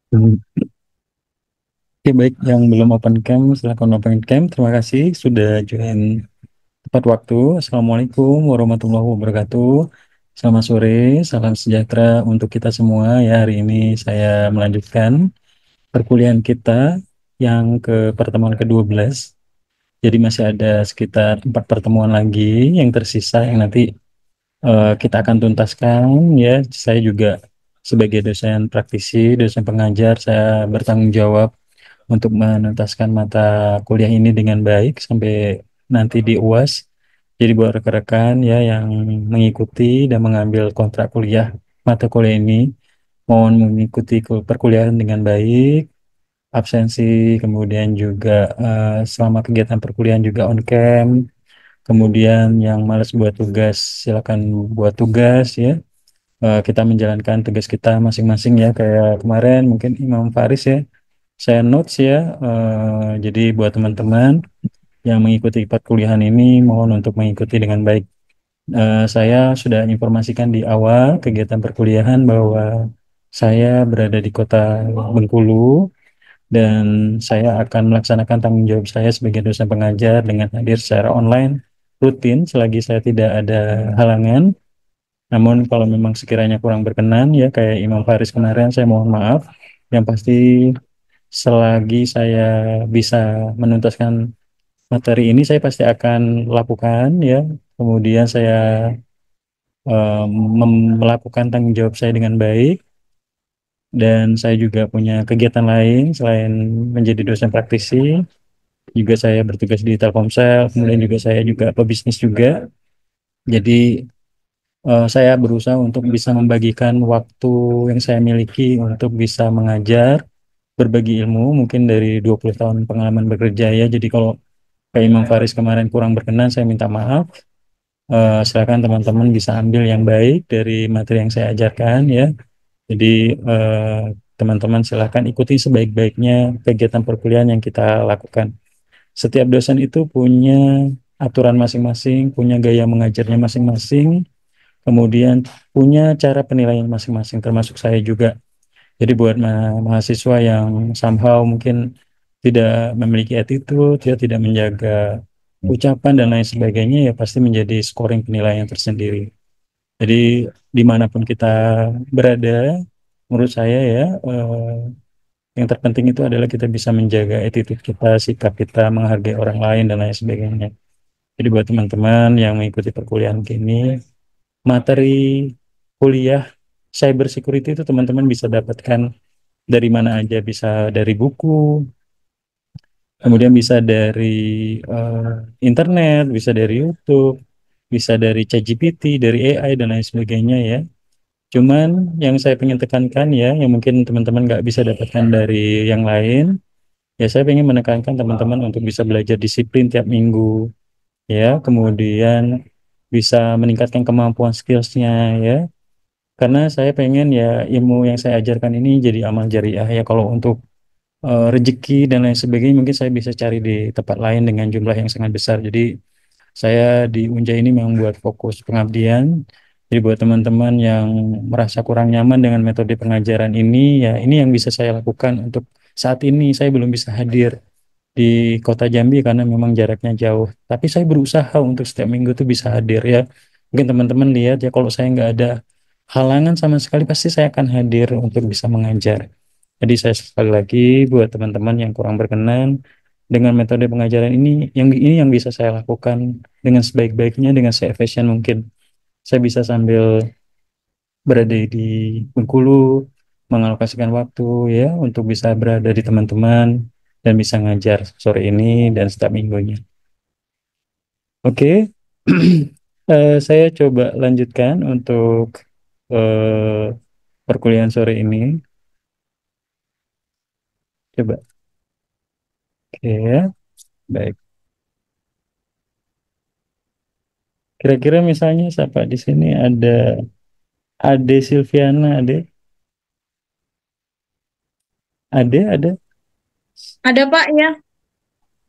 Hmm. Oke, baik. Yang belum open cam, silakan open cam. Terima kasih sudah join tepat waktu. Assalamualaikum warahmatullahi wabarakatuh. Selamat sore, salam sejahtera untuk kita semua. Ya, hari ini saya melanjutkan perkuliahan kita yang ke pertemuan ke-12. Jadi masih ada sekitar 4 pertemuan lagi yang tersisa yang nanti kita akan tuntaskan. Ya, saya juga sebagai dosen praktisi, dosen pengajar, saya bertanggung jawab untuk menuntaskan mata kuliah ini dengan baik sampai nanti di UAS. Jadi buat rekan-rekan ya yang mengikuti dan mengambil kontrak kuliah mata kuliah ini, mohon mengikuti perkuliahan dengan baik, absensi, kemudian juga selama kegiatan perkuliahan juga on cam, kemudian yang malas buat tugas silakan buat tugas ya. Kita menjalankan tugas kita masing-masing ya, kayak kemarin mungkin Imam Faris ya, saya notes ya. Jadi buat teman-teman yang mengikuti perkuliahan ini mohon untuk mengikuti dengan baik. Saya sudah informasikan di awal kegiatan perkuliahan bahwa saya berada di kota Bengkulu dan saya akan melaksanakan tanggung jawab saya sebagai dosen pengajar dengan hadir secara online rutin selagi saya tidak ada halangan. Namun kalau memang sekiranya kurang berkenan ya kayak Imam Faris kemarin, saya mohon maaf. Yang pasti selagi saya bisa menuntaskan materi ini, saya pasti akan lakukan ya. Kemudian saya eh, melakukan tanggung jawab saya dengan baik. Dan saya juga punya kegiatan lain selain menjadi dosen praktisi. Juga saya bertugas di Telkomsel, kemudian juga saya juga pebisnis juga. Jadi saya berusaha untuk bisa membagikan waktu yang saya miliki untuk bisa mengajar, berbagi ilmu, mungkin dari 20 tahun pengalaman bekerja ya. Jadi kalau kayak Imam Faris kemarin kurang berkenan, saya minta maaf. Silakan teman-teman bisa ambil yang baik dari materi yang saya ajarkan ya. Jadi eh, teman-teman silakan ikuti sebaik-baiknya kegiatan perkuliahan yang kita lakukan. Setiap dosen itu punya aturan masing-masing, punya gaya mengajarnya masing-masing, kemudian punya cara penilaian masing-masing, termasuk saya juga. Jadi buat mahasiswa yang somehow mungkin tidak memiliki attitude, ya tidak menjaga ucapan dan lain sebagainya, ya pasti menjadi scoring penilaian tersendiri. Jadi dimanapun kita berada, menurut saya ya, yang terpenting itu adalah kita bisa menjaga attitude kita, sikap kita, menghargai orang lain dan lain sebagainya. Jadi buat teman-teman yang mengikuti perkuliahan kini, materi kuliah cyber security itu teman-teman bisa dapatkan dari mana aja, bisa dari buku, kemudian bisa dari internet, bisa dari YouTube, bisa dari ChatGPT, dari AI dan lain sebagainya ya. Cuman yang saya ingin tekankan ya, yang mungkin teman-teman nggak bisa dapatkan dari yang lain, ya saya ingin menekankan teman-teman untuk bisa belajar disiplin tiap minggu ya, kemudian bisa meningkatkan kemampuan skillsnya ya. Karena saya pengen ya ilmu yang saya ajarkan ini jadi amal jariah ya. Kalau untuk rezeki dan lain sebagainya mungkin saya bisa cari di tempat lain dengan jumlah yang sangat besar. Jadi saya di Unja ini memang buat fokus pengabdian. Jadi buat teman-teman yang merasa kurang nyaman dengan metode pengajaran ini, ya ini yang bisa saya lakukan untuk saat ini. Saya belum bisa hadir di kota Jambi karena memang jaraknya jauh. Tapi saya berusaha untuk setiap minggu tuh bisa hadir ya. Mungkin teman-teman lihat ya kalau saya nggak ada halangan sama sekali pasti saya akan hadir untuk bisa mengajar. Jadi saya sekali lagi buat teman-teman yang kurang berkenan dengan metode pengajaran ini yang bisa saya lakukan dengan sebaik-baiknya, dengan se-efisien mungkin. Saya bisa sambil berada di Bengkulu, mengalokasikan waktu ya untuk bisa berada di teman-teman dan bisa ngajar sore ini dan setiap minggunya. Oke. Saya coba lanjutkan untuk perkuliahan sore ini. Coba. Oke, ya. Baik. Kira-kira misalnya siapa di sini ada Ade Silviana, Ade. Ada Pak ya?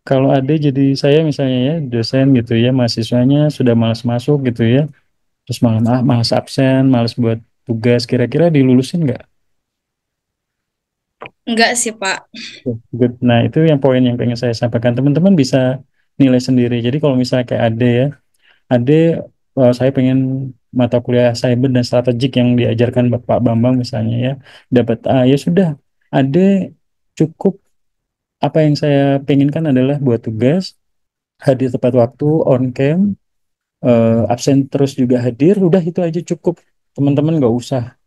Kalau Ade jadi saya misalnya ya dosen gitu ya, mahasiswanya sudah malas masuk gitu ya, terus malas absen, malas buat tugas, kira-kira dilulusin nggak? Enggak sih, Pak. Good. Nah, itu yang poin yang pengen saya sampaikan. Teman-teman bisa nilai sendiri. Jadi kalau misalnya kayak AD ya, AD saya pengen mata kuliah cyber dan strategik yang diajarkan Bapak Bambang misalnya ya, dapat A, ya sudah. AD cukup, apa yang saya penginkan adalah buat tugas, hadir tepat waktu, on cam, absen terus juga hadir, udah itu aja cukup. Teman-teman nggak usah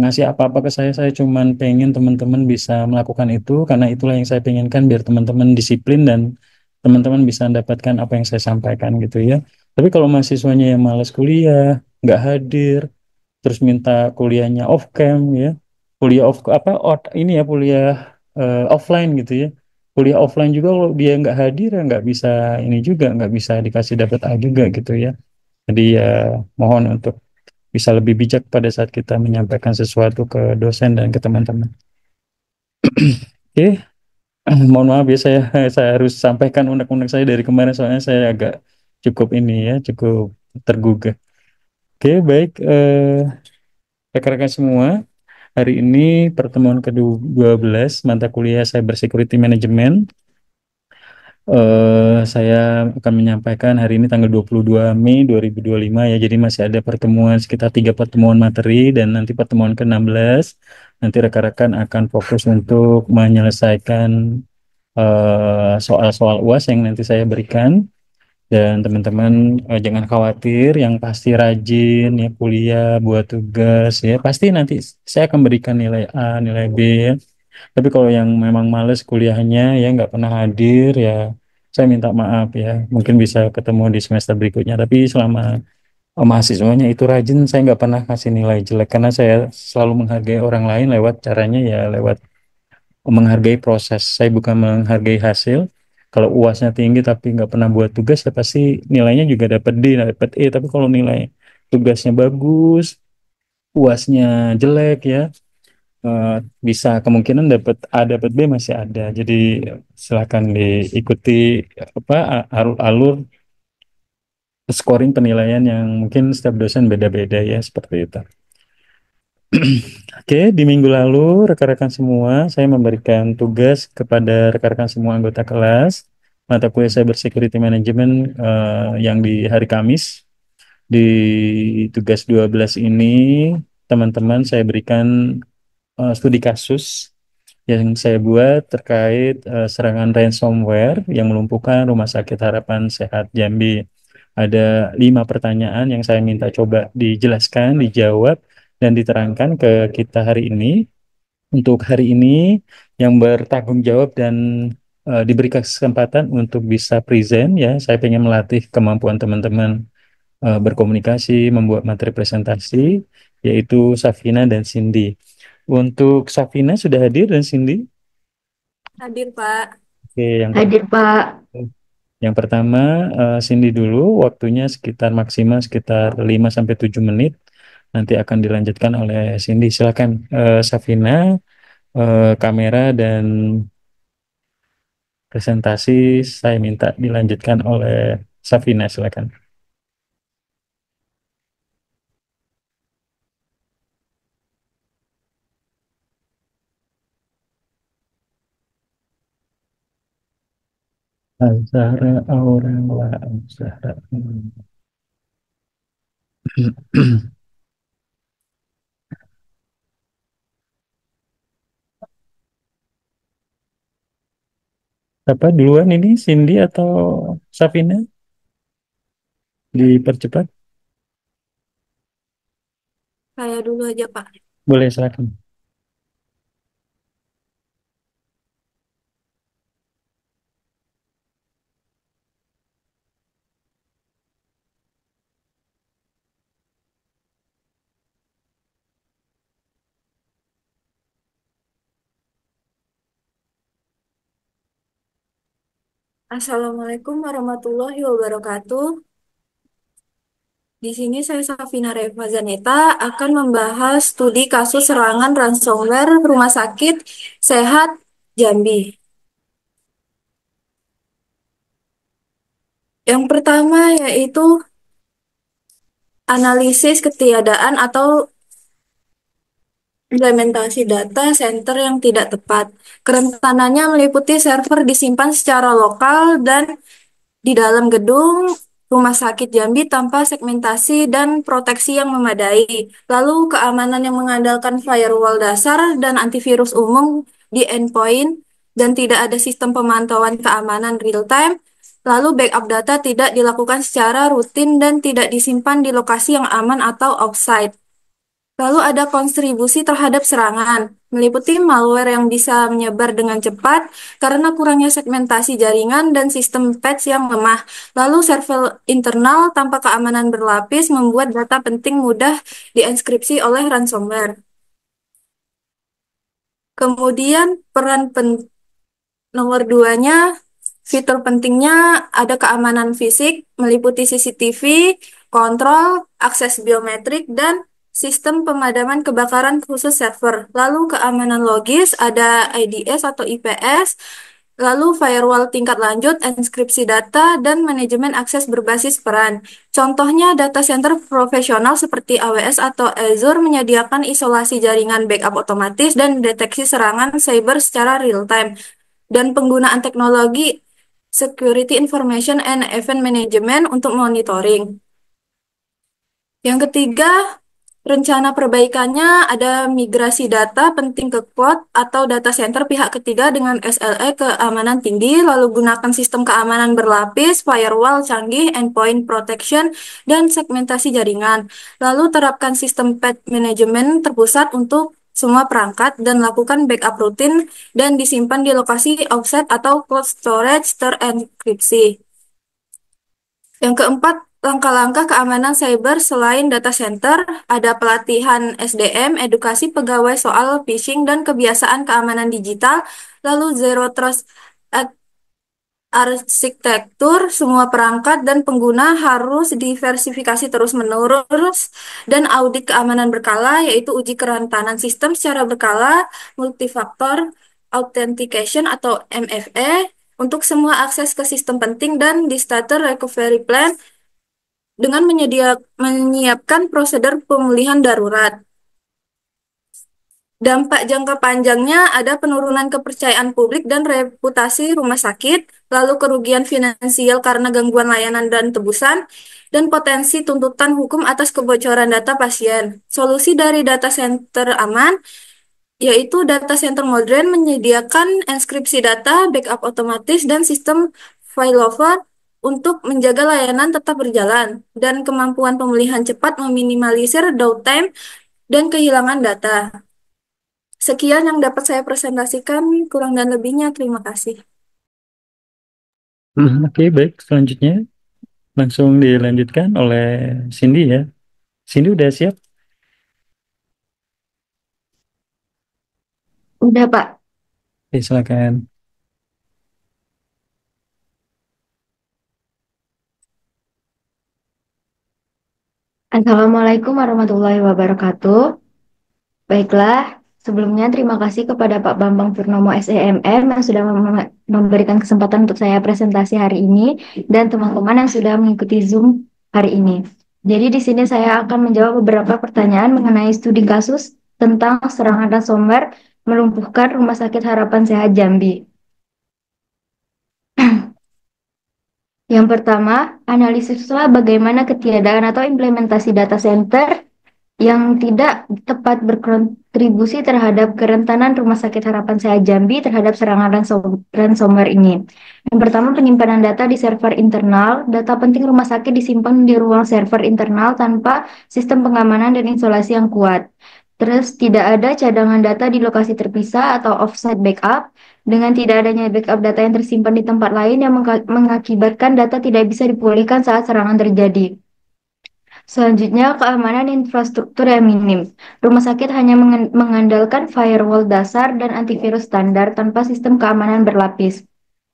ngasih apa-apa ke saya cuman pengen teman-teman bisa melakukan itu karena itulah yang saya penginkan biar teman-teman disiplin dan teman-teman bisa mendapatkan apa yang saya sampaikan gitu ya. Tapi kalau mahasiswanya yang malas kuliah, nggak hadir, terus minta kuliahnya off cam ya, kuliah off apa ini ya kuliah offline gitu ya. Kuliah offline juga kalau dia nggak hadir ya nggak bisa ini juga nggak bisa dikasih dapat A juga gitu ya. Jadi ya mohon untuk bisa lebih bijak pada saat kita menyampaikan sesuatu ke dosen dan ke teman-teman. Oke, mohon maaf ya saya harus sampaikan unek-unek saya dari kemarin soalnya saya agak cukup ini ya, cukup tergugah. Oke, baik rekan-rekan semua, hari ini pertemuan ke-12 mata kuliah Cyber Security Management. Saya akan menyampaikan hari ini tanggal 22 Mei 2025 ya. Jadi masih ada pertemuan sekitar 3 pertemuan materi dan nanti pertemuan ke-16 nanti rekan-rekan akan fokus untuk menyelesaikan soal-soal UAS yang nanti saya berikan dan teman-teman jangan khawatir yang pasti rajin ya kuliah buat tugas ya pasti nanti saya akan berikan nilai A, nilai B ya. Tapi kalau yang memang males kuliahnya ya nggak pernah hadir ya saya minta maaf ya. Mungkin bisa ketemu di semester berikutnya. Tapi selama mahasiswanya itu rajin saya nggak pernah kasih nilai jelek karena saya selalu menghargai orang lain lewat caranya ya lewat menghargai proses. Saya bukan menghargai hasil. Kalau UASnya tinggi tapi nggak pernah buat tugas ya pasti nilainya juga dapat D, dapat E. Tapi kalau nilai tugasnya bagus, UASnya jelek ya eh, bisa kemungkinan dapat A dapat B masih ada. Jadi silakan diikuti apa alur-alur scoring penilaian yang mungkin setiap dosen beda-beda ya seperti itu. Oke, di minggu lalu rekan-rekan semua saya memberikan tugas kepada rekan-rekan semua anggota kelas mata kuliah Cyber Security Management yang di hari Kamis. Di tugas 12 ini teman-teman saya berikan studi kasus yang saya buat terkait serangan ransomware yang melumpuhkan Rumah Sakit Harapan Sehat Jambi. Ada 5 pertanyaan yang saya minta coba dijelaskan, dijawab, dan diterangkan ke kita hari ini. Untuk hari ini yang bertanggung jawab dan diberi kesempatan untuk bisa present ya, saya pengen melatih kemampuan teman-teman berkomunikasi, membuat materi presentasi, yaitu Safina dan Cindy. Untuk Safina sudah hadir dan Cindy. Hadir, Pak. Oke, Hadir, Pak. yang pertama Cindy dulu, waktunya sekitar maksimal sekitar 5 sampai 7 menit. Nanti akan dilanjutkan oleh Cindy. Silakan Safina, kamera dan presentasi saya minta dilanjutkan oleh Safina, silakan. Azhara Aurela Azhara. Apa duluan ini Cindy atau Safina? Dipercepat? Saya dulu aja, Pak. Boleh silakan. Assalamualaikum warahmatullahi wabarakatuh. Di sini saya Safina Reva Zaneta akan membahas studi kasus serangan ransomware Rumah Sakit Sehat Jambi. Yang pertama yaitu analisis ketiadaan atau implementasi data center yang tidak tepat. Kerentanannya meliputi server disimpan secara lokal dan di dalam gedung rumah sakit Jambi tanpa segmentasi dan proteksi yang memadai. Lalu keamanan yang mengandalkan firewall dasar dan antivirus umum di endpoint dan tidak ada sistem pemantauan keamanan real time. Lalu backup data tidak dilakukan secara rutin dan tidak disimpan di lokasi yang aman atau offsite. Lalu ada kontribusi terhadap serangan, meliputi malware yang bisa menyebar dengan cepat karena kurangnya segmentasi jaringan dan sistem patch yang lemah. Lalu server internal tanpa keamanan berlapis membuat data penting mudah dienkripsi oleh ransomware. Kemudian peran nomor duanya, fitur pentingnya ada keamanan fisik, meliputi CCTV, kontrol, akses biometrik, dan sistem pemadaman kebakaran khusus server. Lalu keamanan logis ada IDS atau IPS, lalu firewall tingkat lanjut, enkripsi data, dan manajemen akses berbasis peran. Contohnya data center profesional seperti AWS atau Azure menyediakan isolasi jaringan backup otomatis dan deteksi serangan cyber secara real time dan penggunaan teknologi Security Information and Event Management untuk monitoring. Yang ketiga, rencana perbaikannya ada migrasi data penting ke cloud atau data center pihak ketiga dengan SLA keamanan tinggi, lalu gunakan sistem keamanan berlapis, firewall canggih, endpoint protection, dan segmentasi jaringan. Lalu terapkan sistem patch management terpusat untuk semua perangkat dan lakukan backup rutin dan disimpan di lokasi offset atau cloud storage terenkripsi. Yang keempat, langkah-langkah keamanan cyber selain data center, ada pelatihan SDM, edukasi pegawai soal phishing dan kebiasaan keamanan digital, lalu zero trust arsitektur, semua perangkat dan pengguna harus diversifikasi terus-menerus dan audit keamanan berkala, yaitu uji kerentanan sistem secara berkala, multifaktor authentication atau MFA, untuk semua akses ke sistem penting dan disaster recovery plan dengan menyiapkan prosedur pemulihan darurat. Dampak jangka panjangnya ada penurunan kepercayaan publik dan reputasi rumah sakit, lalu kerugian finansial karena gangguan layanan dan tebusan, dan potensi tuntutan hukum atas kebocoran data pasien. Solusi dari data center aman yaitu data center modern menyediakan enkripsi data, backup otomatis, dan sistem failover untuk menjaga layanan tetap berjalan, dan kemampuan pemulihan cepat meminimalisir downtime dan kehilangan data. Sekian yang dapat saya presentasikan, kurang dan lebihnya terima kasih. Oke, baik. Selanjutnya langsung dilanjutkan oleh Cindy ya. Cindy udah siap? Udah, Pak. Oke, silakan. Assalamualaikum warahmatullahi wabarakatuh. Baiklah, sebelumnya terima kasih kepada Pak Bambang Purnomo SEMM yang sudah memberikan kesempatan untuk saya presentasi hari ini dan teman-teman yang sudah mengikuti Zoom hari ini. Jadi di sini saya akan menjawab beberapa pertanyaan mengenai studi kasus tentang serangan ransomware melumpuhkan Rumah Sakit Harapan Sehat Jambi. Yang pertama, analisislah bagaimana ketiadaan atau implementasi data center yang tidak tepat berkontribusi terhadap kerentanan Rumah Sakit Harapan Sehat Jambi terhadap serangan ransomware ini. Yang pertama, penyimpanan data di server internal. Data penting rumah sakit disimpan di ruang server internal tanpa sistem pengamanan dan isolasi yang kuat. Terus, tidak ada cadangan data di lokasi terpisah atau offsite backup. Dengan tidak adanya backup data yang tersimpan di tempat lain yang mengakibatkan data tidak bisa dipulihkan saat serangan terjadi. Selanjutnya, keamanan infrastruktur yang minim. Rumah sakit hanya mengandalkan firewall dasar dan antivirus standar tanpa sistem keamanan berlapis.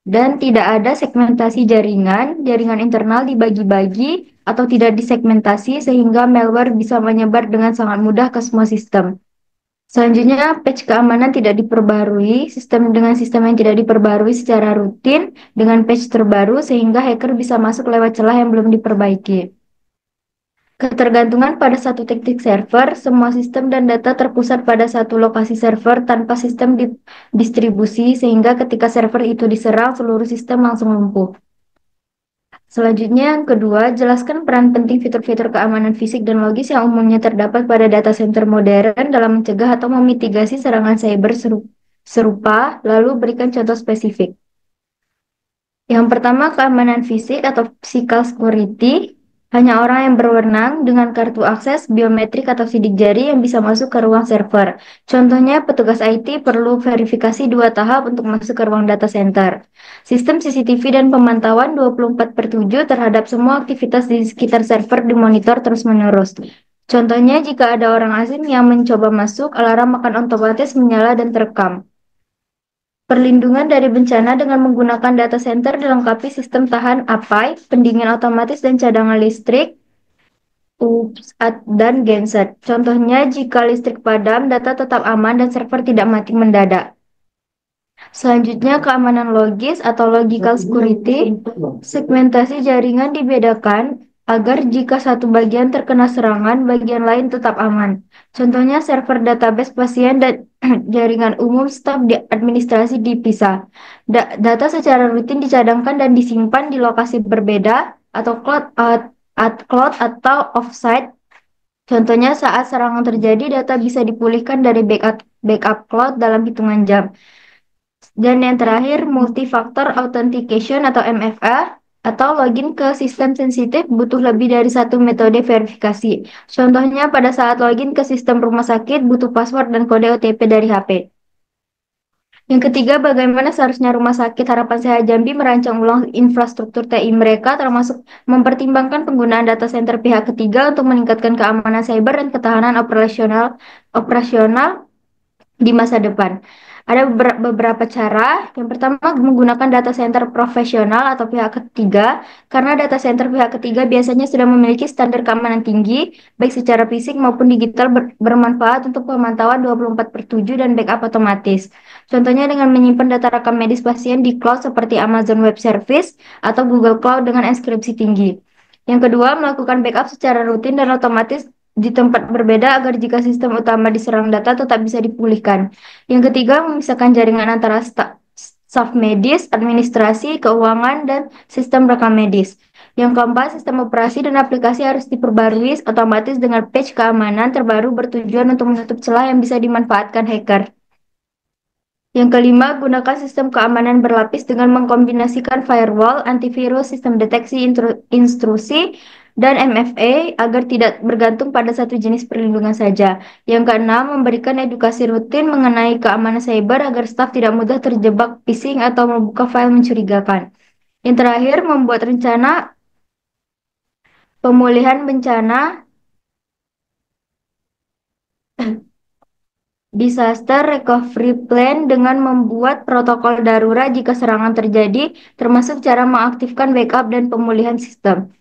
Dan tidak ada segmentasi jaringan, jaringan internal dibagi-bagi atau tidak disegmentasi sehingga malware bisa menyebar dengan sangat mudah ke semua sistem. Selanjutnya, patch keamanan tidak diperbarui, dengan sistem yang tidak diperbarui secara rutin dengan patch terbaru sehingga hacker bisa masuk lewat celah yang belum diperbaiki. Ketergantungan pada satu titik server, semua sistem dan data terpusat pada satu lokasi server tanpa sistem distribusi, sehingga ketika server itu diserang, seluruh sistem langsung lumpuh. Selanjutnya, yang kedua, jelaskan peran penting fitur-fitur keamanan fisik dan logis yang umumnya terdapat pada data center modern dalam mencegah atau memitigasi serangan cyber serupa, lalu berikan contoh spesifik. Yang pertama, keamanan fisik atau physical security. Hanya orang yang berwenang dengan kartu akses, biometrik, atau sidik jari yang bisa masuk ke ruang server. Contohnya, petugas IT perlu verifikasi 2 tahap untuk masuk ke ruang data center. Sistem CCTV dan pemantauan 24/7 terhadap semua aktivitas di sekitar server dimonitor terus-menerus. Contohnya, jika ada orang asing yang mencoba masuk, alarm akan otomatis menyala dan terekam. Perlindungan dari bencana dengan menggunakan data center dilengkapi sistem tahan apai, pendingin otomatis, dan cadangan listrik, dan genset. Contohnya, jika listrik padam, data tetap aman dan server tidak mati mendadak. Selanjutnya, keamanan logis atau logical security. Segmentasi jaringan dibedakan agar jika satu bagian terkena serangan, bagian lain tetap aman. Contohnya, server database pasien dan jaringan umum staf di administrasi dipisah. Data secara rutin dicadangkan dan disimpan di lokasi berbeda atau cloud atau offsite. Contohnya, saat serangan terjadi, data bisa dipulihkan dari backup cloud dalam hitungan jam. Dan yang terakhir, multi-factor authentication atau MFA atau login ke sistem sensitif butuh lebih dari satu metode verifikasi. Contohnya, pada saat login ke sistem rumah sakit butuh password dan kode OTP dari HP. Yang ketiga, bagaimana seharusnya Rumah Sakit Harapan Sehat Jambi merancang ulang infrastruktur TI mereka, termasuk mempertimbangkan penggunaan data center pihak ketiga untuk meningkatkan keamanan cyber dan ketahanan operasional di masa depan. Ada beberapa cara. Yang pertama, menggunakan data center profesional atau pihak ketiga, karena data center pihak ketiga biasanya sudah memiliki standar keamanan tinggi, baik secara fisik maupun digital, bermanfaat untuk pemantauan 24/7 dan backup otomatis. Contohnya dengan menyimpan data rekam medis pasien di cloud seperti Amazon Web Service atau Google Cloud dengan enkripsi tinggi. Yang kedua, melakukan backup secara rutin dan otomatis di tempat berbeda agar jika sistem utama diserang data tetap bisa dipulihkan. Yang ketiga, memisahkan jaringan antara staf medis, administrasi, keuangan, dan sistem rekam medis. Yang keempat, sistem operasi dan aplikasi harus diperbarui otomatis dengan patch keamanan terbaru bertujuan untuk menutup celah yang bisa dimanfaatkan hacker. Yang kelima, gunakan sistem keamanan berlapis dengan mengkombinasikan firewall, antivirus, sistem deteksi intrusi, dan MFA agar tidak bergantung pada satu jenis perlindungan saja. Yang keenam, memberikan edukasi rutin mengenai keamanan cyber agar staf tidak mudah terjebak phishing atau membuka file mencurigakan. Yang terakhir, membuat rencana pemulihan bencana Disaster Recovery Plan dengan membuat protokol darurat jika serangan terjadi, termasuk cara mengaktifkan backup dan pemulihan sistem.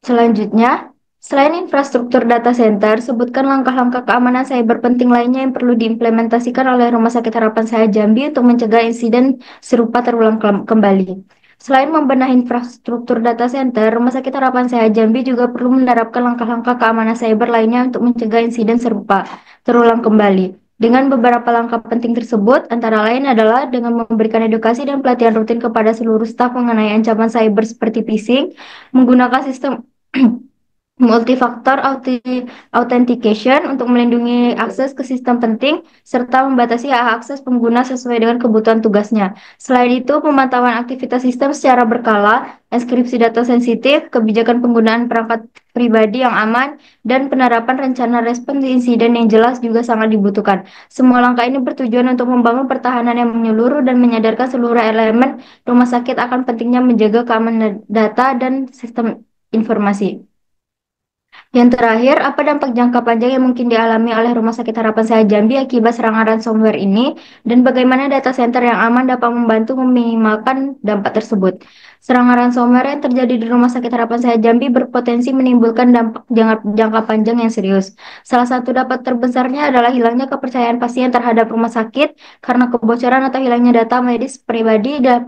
Selanjutnya, selain infrastruktur data center, sebutkan langkah-langkah keamanan cyber penting lainnya yang perlu diimplementasikan oleh Rumah Sakit Harapan Sehat Jambi untuk mencegah insiden serupa terulang kembali. Selain membenahi infrastruktur data center, Rumah Sakit Harapan Sehat Jambi juga perlu menerapkan langkah-langkah keamanan cyber lainnya untuk mencegah insiden serupa terulang kembali. Dengan beberapa langkah penting tersebut, antara lain adalah dengan memberikan edukasi dan pelatihan rutin kepada seluruh staf mengenai ancaman cyber seperti phishing, menggunakan sistem multifaktor authentication untuk melindungi akses ke sistem penting, serta membatasi hak akses pengguna sesuai dengan kebutuhan tugasnya. Selain itu, pemantauan aktivitas sistem secara berkala, enkripsi data sensitif, kebijakan penggunaan perangkat pribadi yang aman, dan penerapan rencana respons insiden yang jelas juga sangat dibutuhkan. Semua langkah ini bertujuan untuk membangun pertahanan yang menyeluruh dan menyadarkan seluruh elemen rumah sakit akan pentingnya menjaga keamanan data dan sistem informasi. Yang terakhir, apa dampak jangka panjang yang mungkin dialami oleh Rumah Sakit Harapan Sehat Jambi akibat serangan ransomware ini, dan bagaimana data center yang aman dapat membantu meminimalkan dampak tersebut. Serangan ransomware yang terjadi di Rumah Sakit Harapan Sehat Jambi berpotensi menimbulkan dampak jangka panjang yang serius. Salah satu dampak terbesarnya adalah hilangnya kepercayaan pasien terhadap rumah sakit karena kebocoran atau hilangnya data medis pribadi dan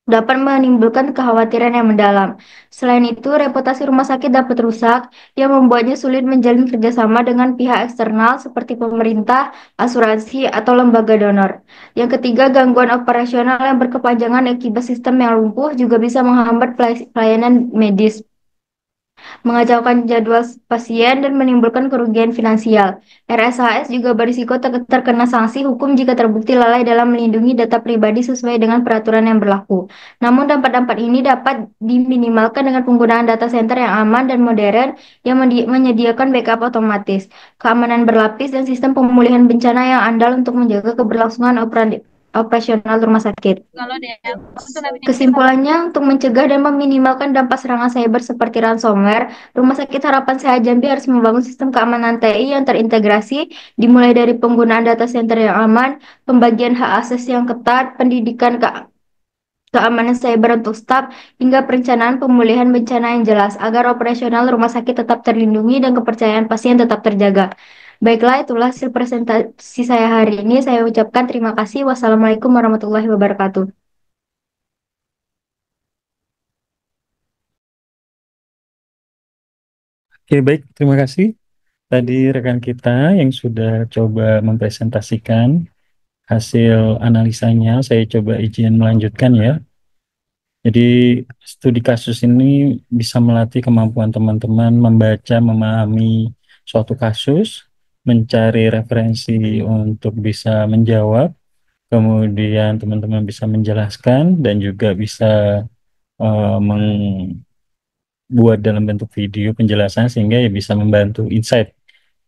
dapat menimbulkan kekhawatiran yang mendalam. Selain itu, reputasi rumah sakit dapat rusak, yang membuatnya sulit menjalin kerjasama dengan pihak eksternal seperti pemerintah, asuransi, atau lembaga donor. Yang ketiga, gangguan operasional yang berkepanjangan akibat sistem yang lumpuh juga bisa menghambat pelayanan medis, mengacaukan jadwal pasien, dan menimbulkan kerugian finansial. RSHS juga berisiko terkena sanksi hukum jika terbukti lalai dalam melindungi data pribadi sesuai dengan peraturan yang berlaku. Namun dampak-dampak ini dapat diminimalkan dengan penggunaan data center yang aman dan modern yang menyediakan backup otomatis, keamanan berlapis, dan sistem pemulihan bencana yang andal untuk menjaga keberlangsungan operasional rumah sakit. Kesimpulannya, untuk mencegah dan meminimalkan dampak serangan cyber seperti ransomware, Rumah Sakit Harapan Sehat Jambi harus membangun sistem keamanan TI yang terintegrasi, dimulai dari penggunaan data center yang aman, pembagian hak akses yang ketat, pendidikan keamanan cyber untuk staf, hingga perencanaan pemulihan bencana yang jelas, agar operasional rumah sakit tetap terlindungi dan kepercayaan pasien tetap terjaga. Baiklah, itulah hasil presentasi saya hari ini. Saya ucapkan terima kasih. Wassalamualaikum warahmatullahi wabarakatuh. Oke, baik. Terima kasih tadi rekan kita yang sudah coba mempresentasikan hasil analisanya. Saya coba izin melanjutkan ya. Jadi studi kasus ini bisa melatih kemampuan teman-teman membaca, memahami suatu kasus, mencari referensi untuk bisa menjawab, kemudian teman-teman bisa menjelaskan dan juga bisa membuat dalam bentuk video penjelasan sehingga ya bisa membantu insight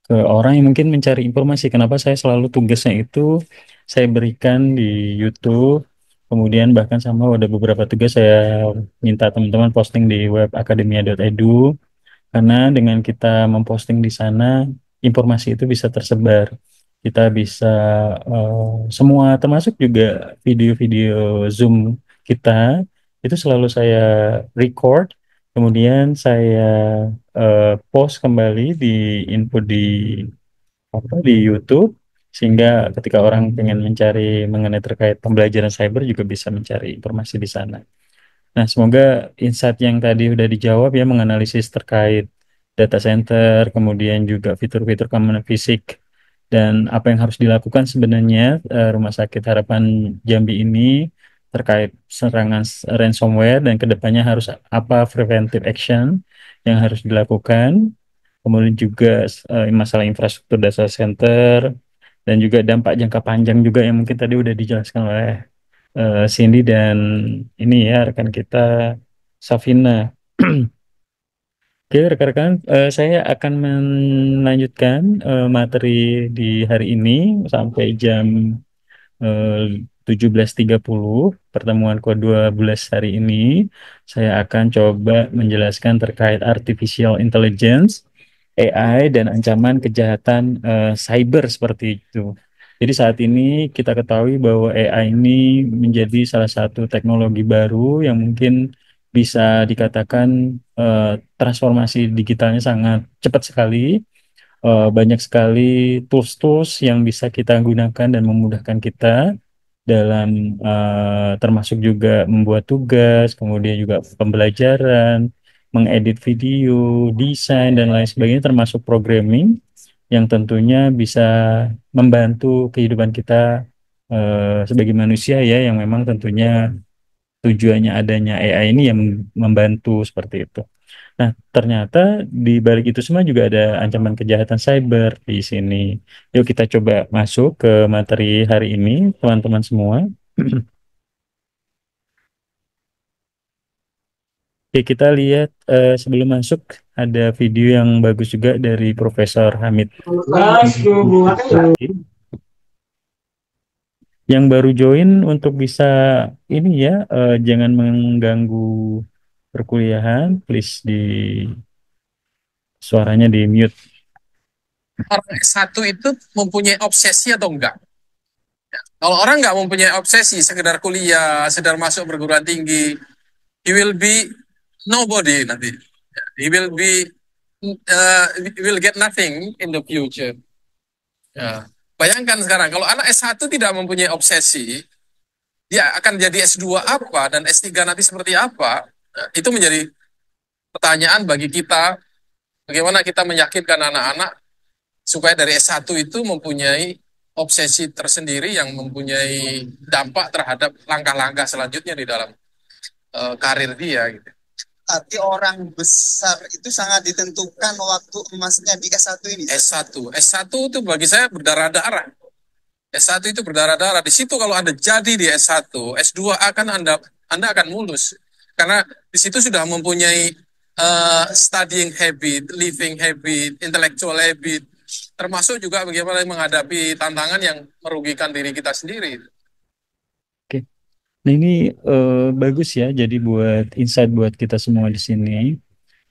ke orang yang mungkin mencari informasi. Kenapa saya selalu tugasnya itu saya berikan di YouTube, kemudian bahkan sama ada beberapa tugas saya minta teman-teman posting di web akademia.edu, karena dengan kita memposting di sana, informasi itu bisa tersebar. Kita bisa eh, semua termasuk juga video-video Zoom kita itu selalu saya record, kemudian saya post kembali di info di di YouTube sehingga ketika orang ingin mencari mengenai terkait pembelajaran cyber juga bisa mencari informasi di sana. Nah, semoga insight yang tadi udah dijawab ya menganalisis terkait data center, kemudian juga fitur-fitur keamanan fisik dan apa yang harus dilakukan sebenarnya Rumah Sakit Harapan Jambi ini terkait serangan ransomware dan kedepannya harus apa preventive action yang harus dilakukan. Kemudian juga masalah infrastruktur data center dan juga dampak jangka panjang juga yang mungkin tadi udah dijelaskan oleh Cindy dan ini ya rekan kita Safina. Oke, rekan-rekan, saya akan melanjutkan materi di hari ini sampai jam eh, 17.30 pertemuan ke-12 hari ini. Saya akan coba menjelaskan terkait artificial intelligence, AI, dan ancaman kejahatan cyber seperti itu. Jadi saat ini kita ketahui bahwa AI ini menjadi salah satu teknologi baru yang mungkin bisa dikatakan eh, transformasi digitalnya sangat cepat sekali. Banyak sekali tools-tools yang bisa kita gunakan dan memudahkan kita dalam termasuk juga membuat tugas, kemudian juga pembelajaran, mengedit video, desain dan lain sebagainya termasuk programming yang tentunya bisa membantu kehidupan kita sebagai manusia ya yang memang tentunya tujuannya adanya AI ini yang membantu seperti itu. Nah, ternyata di balik itu semua juga ada ancaman kejahatan cyber di sini. Yuk kita coba masuk ke materi hari ini, teman-teman semua. Oke, kita lihat sebelum masuk ada video yang bagus juga dari Profesor Hamid. Yang baru join untuk bisa ini ya, jangan mengganggu perkuliahan, please di suaranya di mute. Orang S1 itu mempunyai obsesi atau enggak? Kalau orang nggak mempunyai obsesi, sekedar kuliah, sekedar masuk perguruan tinggi, he will be nobody nanti. He will be he will get nothing in the future. Ya. Bayangkan sekarang, kalau anak S1 tidak mempunyai obsesi, dia akan jadi S2 apa dan S3 nanti seperti apa, itu menjadi pertanyaan bagi kita, bagaimana kita meyakinkan anak-anak supaya dari S1 itu mempunyai obsesi tersendiri yang mempunyai dampak terhadap langkah-langkah selanjutnya di dalam karir dia gitu. Arti orang besar itu sangat ditentukan waktu emasnya di S1 ini. S1 itu bagi saya berdarah-darah. S1 itu berdarah-darah. Di situ kalau Anda jadi di S1, S2 akan Anda akan mulus. Karena di situ sudah mempunyai studying habit, living habit, intellectual habit, termasuk juga bagaimana menghadapi tantangan yang merugikan diri kita sendiri. Oke. Nah ini bagus ya. Jadi buat insight buat kita semua di sini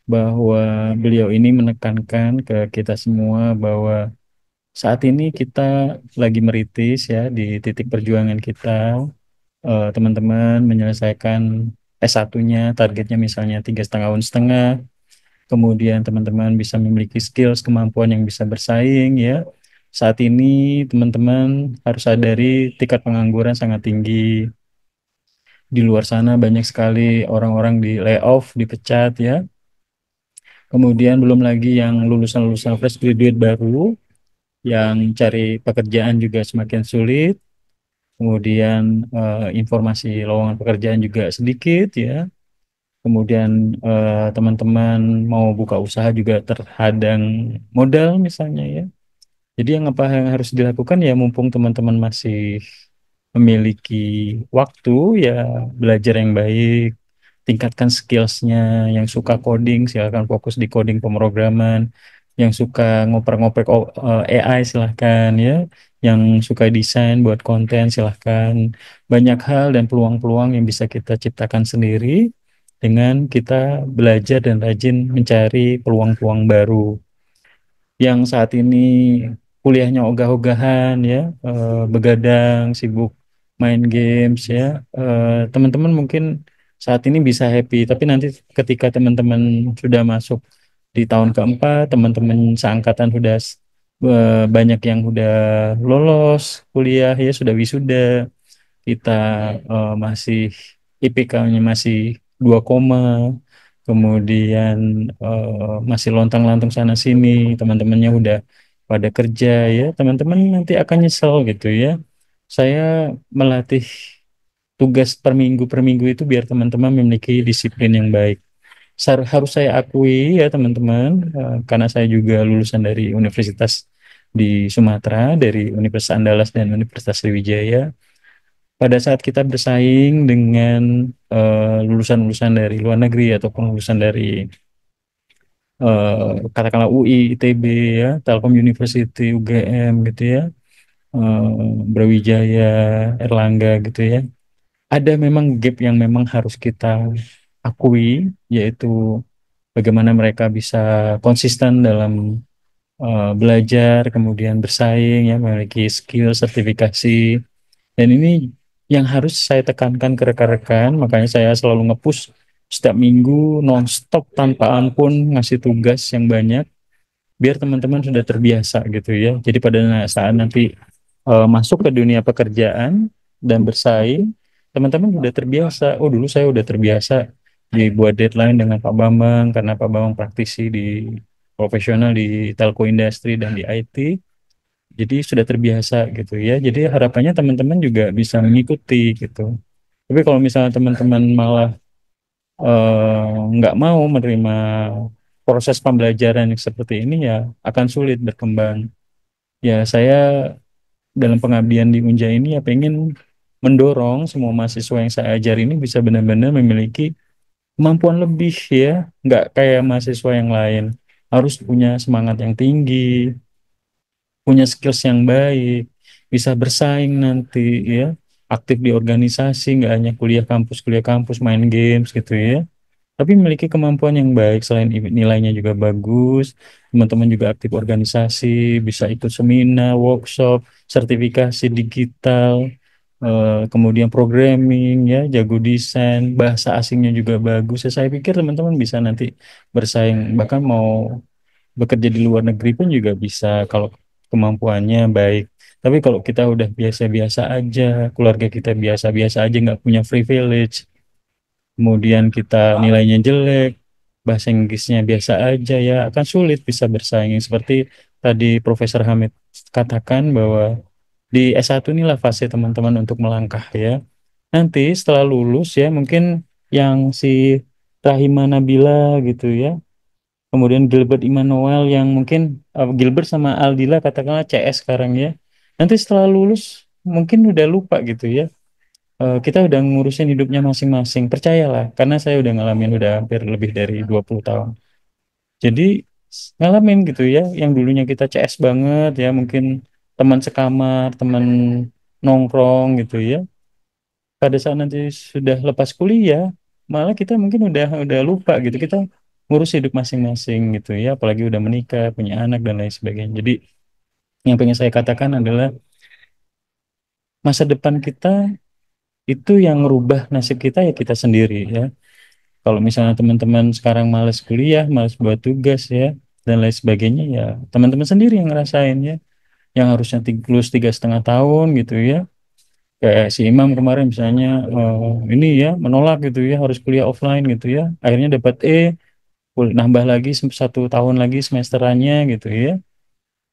bahwa beliau ini menekankan ke kita semua bahwa saat ini kita lagi meritis ya di titik perjuangan kita. Teman-teman menyelesaikan S1-nya, targetnya misalnya 3,5 tahun. Kemudian teman-teman bisa memiliki skills, kemampuan yang bisa bersaing ya. Saat ini teman-teman harus sadari tingkat pengangguran sangat tinggi. Di luar sana banyak sekali orang-orang di layoff, dipecat ya. Kemudian belum lagi yang lulusan-lulusan fresh graduate baru yang cari pekerjaan juga semakin sulit. Kemudian informasi lowongan pekerjaan juga sedikit ya. Kemudian teman-teman mau buka usaha juga terhadang modal misalnya ya. Jadi yang apa yang harus dilakukan ya mumpung teman-teman masih memiliki waktu ya belajar yang baik, tingkatkan skillsnya. Yang suka coding silakan fokus di coding pemrograman. Yang suka ngoprek-ngoprek AI silahkan ya. Yang suka desain buat konten silahkan. Banyak hal dan peluang-peluang yang bisa kita ciptakan sendiri dengan kita belajar dan rajin mencari peluang-peluang baru. Yang saat ini kuliahnya ogah-ogahan ya, begadang, sibuk main games ya, teman-teman mungkin saat ini bisa happy, tapi nanti ketika teman-teman sudah masuk di tahun keempat, teman-teman seangkatan sudah banyak yang sudah lolos kuliah ya, sudah wisuda, kita masih IPK-nya masih 2 koma, kemudian masih lontang-lantung sana sini, teman-temannya udah pada kerja ya, teman-teman nanti akan nyesel gitu ya. Saya melatih tugas per minggu itu biar teman-teman memiliki disiplin yang baik. Harus saya akui ya teman-teman, karena saya juga lulusan dari universitas di Sumatera, dari Universitas Andalas dan Universitas Sriwijaya. Pada saat kita bersaing dengan lulusan-lulusan dari luar negeri ataupun lulusan dari katakanlah UI, ITB ya, Telkom University, UGM gitu ya, Brawijaya, Erlangga gitu ya. Ada memang gap yang memang harus kita akui, yaitu bagaimana mereka bisa konsisten dalam belajar, kemudian bersaing ya, memiliki skill, sertifikasi. Dan ini yang harus saya tekankan ke rekan-rekan, makanya saya selalu nge-push setiap minggu non-stop tanpa ampun ngasih tugas yang banyak biar teman-teman sudah terbiasa gitu ya. Jadi pada saat nanti masuk ke dunia pekerjaan dan bersaing, teman-teman sudah terbiasa. Oh, dulu saya udah terbiasa dibuat deadline dengan Pak Bambang karena Pak Bambang praktisi di profesional di telco industri dan di IT. Jadi sudah terbiasa gitu ya. Jadi harapannya teman-teman juga bisa mengikuti gitu. Tapi kalau misalnya teman-teman malah nggak mau menerima proses pembelajaran yang seperti ini ya akan sulit berkembang. Ya saya dalam pengabdian di Unja ini ya pengen mendorong semua mahasiswa yang saya ajar ini bisa benar-benar memiliki kemampuan lebih ya. Nggak kayak mahasiswa yang lain. Harus punya semangat yang tinggi, punya skills yang baik, bisa bersaing nanti ya, aktif di organisasi, nggak hanya kuliah kampus, main games gitu ya, tapi memiliki kemampuan yang baik, selain nilainya juga bagus, teman-teman juga aktif organisasi, bisa ikut seminar, workshop, sertifikasi digital, kemudian programming ya, jago desain, bahasa asingnya juga bagus. Ya, saya pikir teman-teman bisa nanti bersaing, bahkan mau bekerja di luar negeri pun juga bisa kalau kemampuannya baik. Tapi kalau kita udah biasa-biasa aja, keluarga kita biasa-biasa aja, nggak punya privilege, kemudian kita nilainya jelek, bahasa Inggrisnya biasa aja, ya akan sulit bisa bersaing. Seperti tadi Profesor Hamid katakan bahwa di S1 inilah fase teman-teman untuk melangkah ya. Nanti setelah lulus ya mungkin yang si Rahima Nabila gitu ya, kemudian Gilbert Immanuel yang mungkin Gilbert sama Aldila katakanlah CS sekarang ya. Nanti setelah lulus mungkin udah lupa gitu ya. Kita udah ngurusin hidupnya masing-masing. Percayalah, karena saya udah ngalamin udah hampir lebih dari 20 tahun. Jadi ngalamin gitu ya, yang dulunya kita CS banget ya, mungkin teman sekamar, teman nongkrong gitu ya. Pada saat nanti sudah lepas kuliah, malah kita mungkin udah lupa gitu. Kita ngurus hidup masing-masing gitu ya, apalagi udah menikah, punya anak dan lain sebagainya. Jadi yang pengen saya katakan adalah masa depan kita itu yang ngerubah nasib kita ya kita sendiri ya. Kalau misalnya teman-teman sekarang malas kuliah, malas buat tugas ya, dan lain sebagainya ya, teman-teman sendiri yang ngerasain ya, yang harusnya lulus 3,5 tahun gitu ya. Kayak si Imam kemarin misalnya ini ya menolak gitu ya, harus kuliah offline gitu ya. Akhirnya dapat E, nambah lagi 1 tahun lagi semesterannya gitu ya.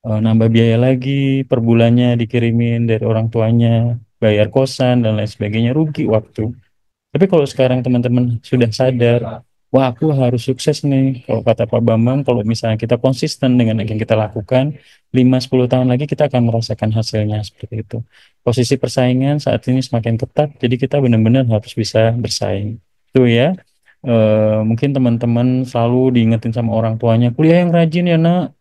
Nambah biaya lagi, per bulannya dikirimin dari orang tuanya, bayar kosan dan lain sebagainya, rugi waktu. Tapi kalau sekarang teman-teman sudah sadar, wah aku harus sukses nih. Kalau kata Pak Bambang, kalau misalnya kita konsisten dengan yang kita lakukan, 5-10 tahun lagi kita akan merasakan hasilnya seperti itu. Posisi persaingan saat ini semakin ketat, jadi kita benar-benar harus bisa bersaing. Itu ya. Mungkin teman-teman selalu diingetin sama orang tuanya, kuliah yang rajin ya nak.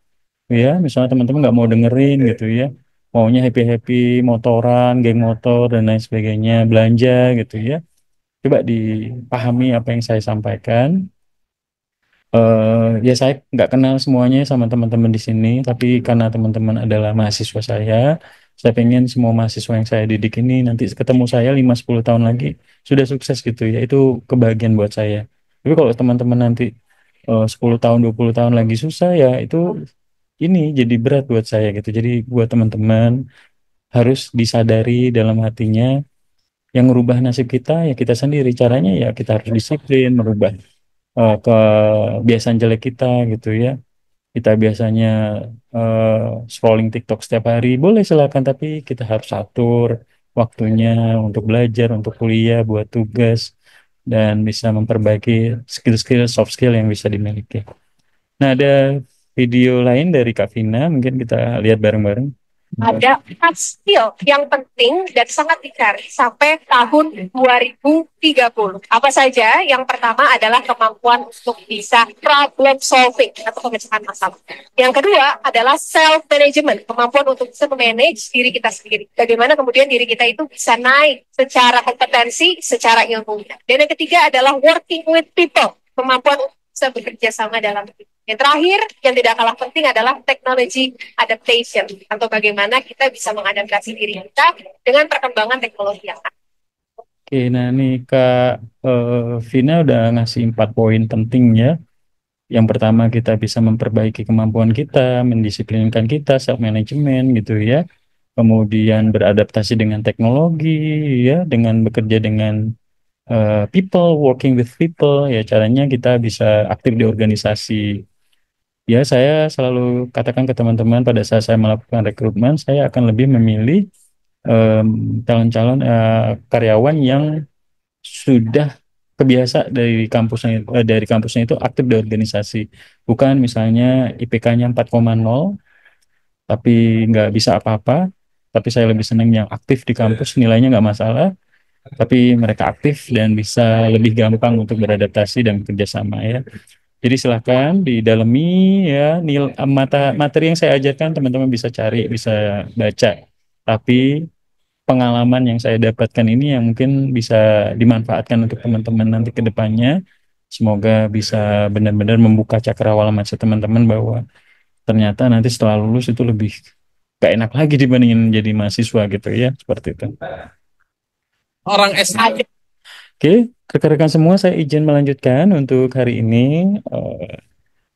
Ya, misalnya teman-teman nggak mau dengerin gitu ya. Maunya happy-happy, motoran, geng motor, dan lain sebagainya, belanja gitu ya. Coba dipahami apa yang saya sampaikan. Ya saya nggak kenal semuanya sama teman-teman di sini, tapi karena teman-teman adalah mahasiswa saya pengen semua mahasiswa yang saya didik ini nanti ketemu saya 5-10 tahun lagi sudah sukses gitu ya. Itu kebahagiaan buat saya. Tapi kalau teman-teman nanti 10 tahun, 20 tahun lagi susah ya itu ini jadi berat buat saya gitu. Jadi buat teman-teman harus disadari dalam hatinya yang merubah nasib kita ya kita sendiri. Caranya ya kita harus disiplin, merubah kebiasaan jelek kita gitu ya. Kita biasanya eh, scrolling TikTok setiap hari, boleh silakan, tapi kita harus atur waktunya untuk belajar, untuk kuliah, buat tugas, dan bisa memperbaiki skill-skill, soft skill yang bisa dimiliki. Nah, ada video lain dari Kak Vina, mungkin kita lihat bareng-bareng. Ada 4 skill yang penting dan sangat dicari sampai tahun 2030. Apa saja? Yang pertama adalah kemampuan untuk bisa problem solving atau pemecahan masalah. Yang kedua adalah self management, kemampuan untuk bisa memanage diri kita sendiri. Bagaimana kemudian diri kita itu bisa naik secara kompetensi, secara ilmu. Dan yang ketiga adalah working with people, kemampuan untuk bisa bekerja sama dalam tim. Yang terakhir, yang tidak kalah penting adalah technology adaptation, atau bagaimana kita bisa mengadaptasi diri kita dengan perkembangan teknologi yang ada. Oke, nah nih Kak Vina udah ngasih 4 poin pentingnya. Yang pertama kita bisa memperbaiki kemampuan kita, mendisiplinkan kita, self management gitu ya. Kemudian beradaptasi dengan teknologi ya, dengan bekerja dengan people, working with people ya, caranya kita bisa aktif di organisasi. Ya, saya selalu katakan ke teman-teman pada saat saya melakukan rekrutmen, saya akan lebih memilih em, calon-calon karyawan yang sudah kebiasa dari kampusnya itu aktif di organisasi. Bukan misalnya IPK-nya 4,0 tapi nggak bisa apa-apa. Tapi saya lebih senang yang aktif di kampus, nilainya nggak masalah, tapi mereka aktif dan bisa lebih gampang untuk beradaptasi dan bekerja sama ya. Jadi silahkan didalami ya, materi yang saya ajarkan teman-teman bisa cari, bisa baca. Tapi pengalaman yang saya dapatkan ini yang mungkin bisa dimanfaatkan untuk teman-teman nanti ke depannya. Semoga bisa benar-benar membuka cakrawala mata teman-teman bahwa ternyata nanti setelah lulus itu lebih gak enak lagi dibandingin jadi mahasiswa gitu ya, seperti itu. Orang S1 Oke, rekan-rekan semua saya izin melanjutkan untuk hari ini.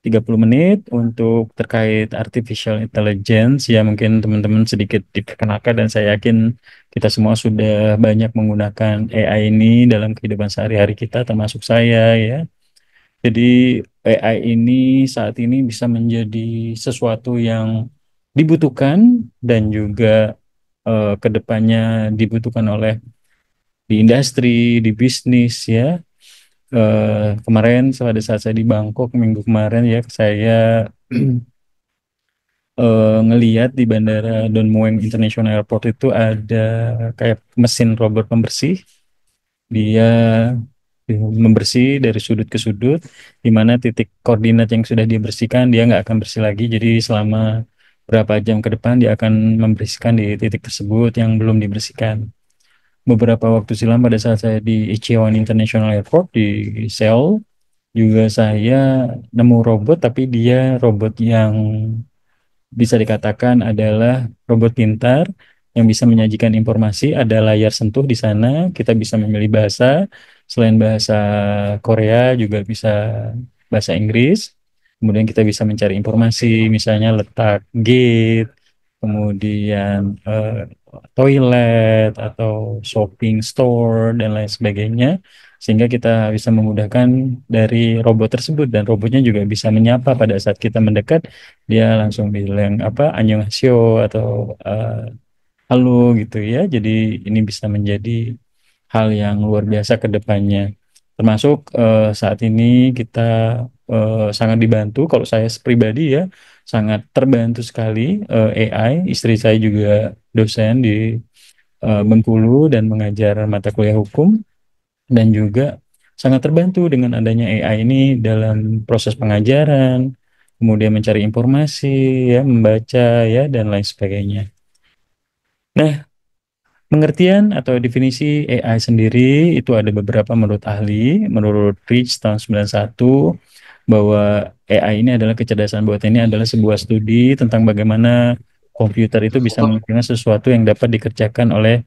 30 menit untuk terkait artificial intelligence. Ya mungkin teman-teman sedikit diperkenalkan dan saya yakin kita semua sudah banyak menggunakan AI ini dalam kehidupan sehari-hari kita termasuk saya ya. Jadi AI ini saat ini bisa menjadi sesuatu yang dibutuhkan dan juga ke depannya dibutuhkan oleh di industri, di bisnis ya. Kemarin pada saat saya di Bangkok minggu kemarin ya saya ngeliat di Bandara Don Mueang International Airport itu ada kayak mesin robot pembersih. Dia membersih dari sudut ke sudut, di mana titik koordinat yang sudah dia bersihkan dia nggak akan bersih lagi. Jadi selama berapa jam ke depan dia akan membersihkan di titik tersebut yang belum dibersihkan. Beberapa waktu silam pada saat saya di Icheon International Airport di Seoul, juga saya nemu robot, tapi dia robot yang bisa dikatakan adalah robot pintar yang bisa menyajikan informasi. Ada layar sentuh di sana, kita bisa memilih bahasa. Selain bahasa Korea juga bisa bahasa Inggris. Kemudian kita bisa mencari informasi, misalnya letak gate, kemudian toilet atau shopping store dan lain sebagainya, sehingga kita bisa memudahkan dari robot tersebut, dan robotnya juga bisa menyapa pada saat kita mendekat. Dia langsung bilang apa annyeonghaseyo atau halo gitu ya. Jadi ini bisa menjadi hal yang luar biasa ke depannya. Termasuk saat ini kita sangat dibantu, kalau saya pribadi ya sangat terbantu sekali AI. Istri saya juga dosen di Bengkulu dan mengajar mata kuliah hukum, dan juga sangat terbantu dengan adanya AI ini dalam proses pengajaran, kemudian mencari informasi, ya, membaca, ya, dan lain sebagainya. Nah, pengertian atau definisi AI sendiri itu ada beberapa menurut ahli. Menurut Rich tahun 91, bahwa AI ini adalah kecerdasan buatan, ini adalah sebuah studi tentang bagaimana komputer itu bisa melakukan sesuatu yang dapat dikerjakan oleh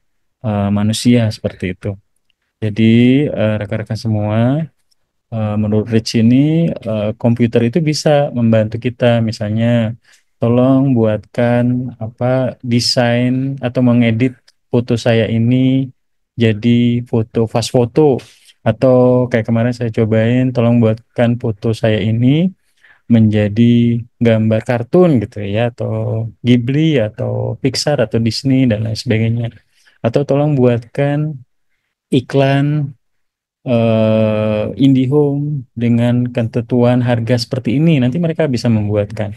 manusia seperti itu. Jadi rekan-rekan semua, menurut Rich ini komputer itu bisa membantu kita, misalnya tolong buatkan apa desain atau mengedit foto saya ini jadi foto fast foto, atau kayak kemarin saya cobain tolong buatkan foto saya ini menjadi gambar kartun gitu ya, atau Ghibli atau Pixar atau Disney dan lain sebagainya, atau tolong buatkan iklan IndiHome dengan ketentuan harga seperti ini. Nanti mereka bisa membuatkan.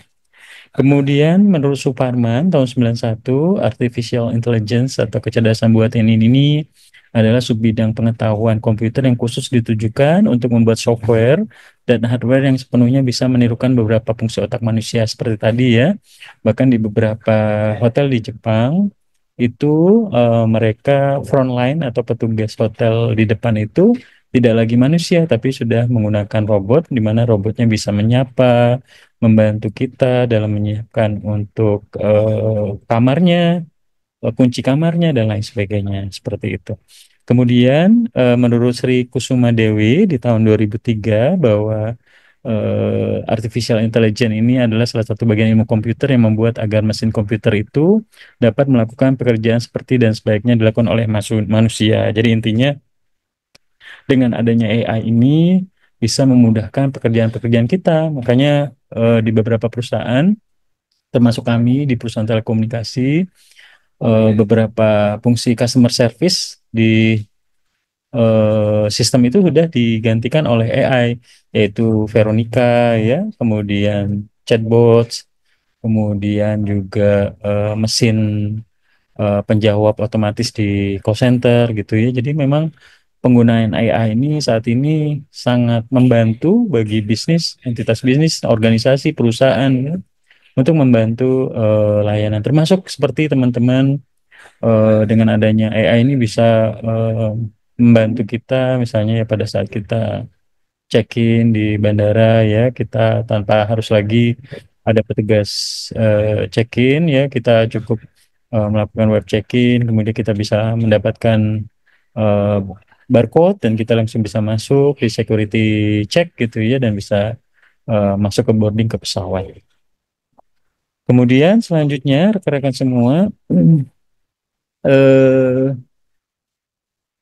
Kemudian menurut Suparman tahun 91, artificial intelligence atau kecerdasan buatan ini adalah subbidang pengetahuan komputer yang khusus ditujukan untuk membuat software dan hardware yang sepenuhnya bisa menirukan beberapa fungsi otak manusia seperti tadi ya. Bahkan di beberapa hotel di Jepang itu mereka frontline atau petugas hotel di depan itu tidak lagi manusia tapi sudah menggunakan robot, di mana robotnya bisa menyapa, membantu kita dalam menyiapkan untuk kamarnya, kunci kamarnya dan lain sebagainya seperti itu. Kemudian menurut Sri Kusuma Dewi di tahun 2003 bahwa artificial intelligence ini adalah salah satu bagian ilmu komputer yang membuat agar mesin komputer itu dapat melakukan pekerjaan seperti dan sebaiknya dilakukan oleh manusia. Jadi intinya dengan adanya AI ini bisa memudahkan pekerjaan-pekerjaan kita. Makanya di beberapa perusahaan, termasuk kami di perusahaan telekomunikasi, beberapa fungsi customer service di sistem itu sudah digantikan oleh AI, yaitu Veronica ya, kemudian chatbots, kemudian juga mesin penjawab otomatis di call center gitu ya. Jadi memang penggunaan AI ini saat ini sangat membantu bagi bisnis, entitas bisnis, organisasi, perusahaan ya, untuk membantu layanan, termasuk seperti teman-teman dengan adanya AI ini bisa membantu kita, misalnya ya pada saat kita check-in di bandara ya, kita tanpa harus lagi ada petugas check-in ya, kita cukup melakukan web check-in, kemudian kita bisa mendapatkan barcode dan kita langsung bisa masuk di security check gitu ya, dan bisa masuk ke boarding ke pesawat. Kemudian selanjutnya rekan-rekan semua, eh,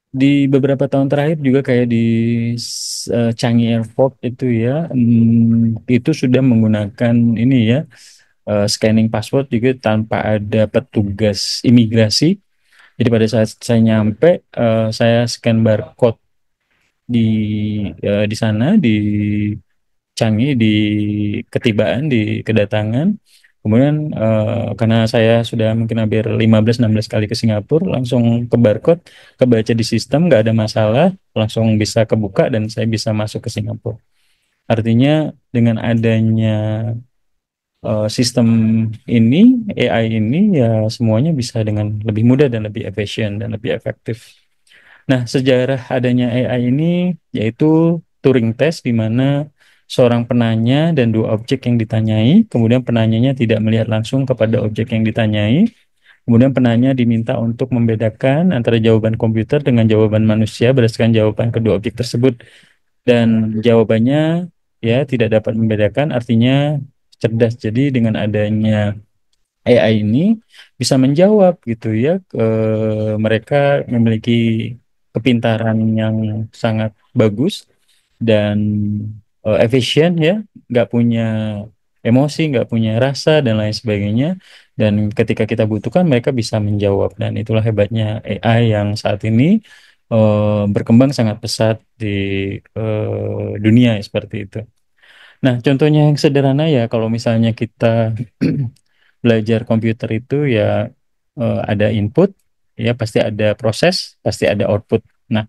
di beberapa tahun terakhir juga kayak di Changi Airport itu ya, itu sudah menggunakan ini ya, scanning password juga tanpa ada petugas imigrasi. Jadi pada saat saya nyampe, saya scan barcode di di sana di Canggih, di ketibaan, di kedatangan. Kemudian karena saya sudah mungkin hampir 15-16 kali ke Singapura, langsung ke barcode, kebaca di sistem, nggak ada masalah, langsung bisa kebuka dan saya bisa masuk ke Singapura. Artinya dengan adanya sistem ini, AI ini, ya semuanya bisa dengan lebih mudah dan lebih efisien dan lebih efektif. Nah, sejarah adanya AI ini yaitu Turing test, di mana seorang penanya dan dua objek yang ditanyai, kemudian penanyanya tidak melihat langsung kepada objek yang ditanyai, kemudian penanya diminta untuk membedakan antara jawaban komputer dengan jawaban manusia berdasarkan jawaban kedua objek tersebut, dan jawabannya ya tidak dapat membedakan, artinya cerdas. Jadi dengan adanya AI ini bisa menjawab gitu ya, mereka memiliki kepintaran yang sangat bagus dan efisien ya, nggak punya emosi, nggak punya rasa dan lain sebagainya. Dan ketika kita butuhkan mereka bisa menjawab, dan itulah hebatnya AI yang saat ini berkembang sangat pesat di dunia ya, seperti itu. Nah, contohnya yang sederhana ya, kalau misalnya kita belajar komputer itu ya, ada input, ya pasti ada proses, pasti ada output. Nah,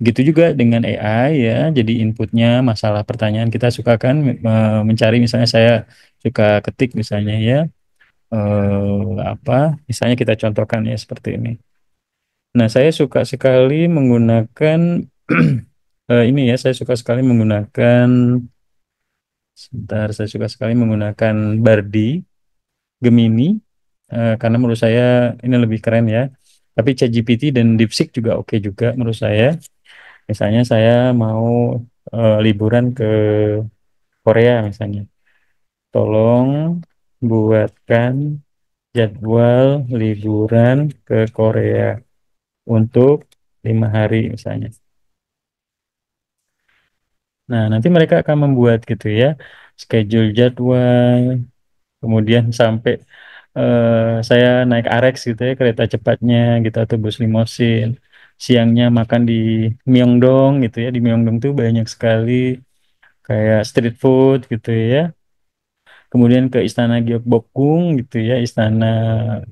gitu juga dengan AI ya. Jadi inputnya masalah pertanyaan kita suka kan mencari, misalnya saya suka ketik misalnya ya, apa, misalnya kita contohkan ya seperti ini. Nah, saya suka sekali menggunakan ini ya, saya suka sekali menggunakan, sebentar, saya suka sekali menggunakan Bardi Gemini, karena menurut saya ini lebih keren ya. Tapi ChatGPT dan DeepSeek juga oke juga menurut saya. Misalnya saya mau liburan ke Korea misalnya. Tolong buatkan jadwal liburan ke Korea untuk 5 hari misalnya. Nah, nanti mereka akan membuat gitu ya, schedule jadwal, kemudian sampai saya naik RX gitu ya, kereta cepatnya gitu, atau bus limosin. Siangnya makan di Myeongdong gitu ya. Di Myeongdong tuh banyak sekali kayak street food gitu ya. Kemudian ke Istana Gyeongbokgung gitu ya, istana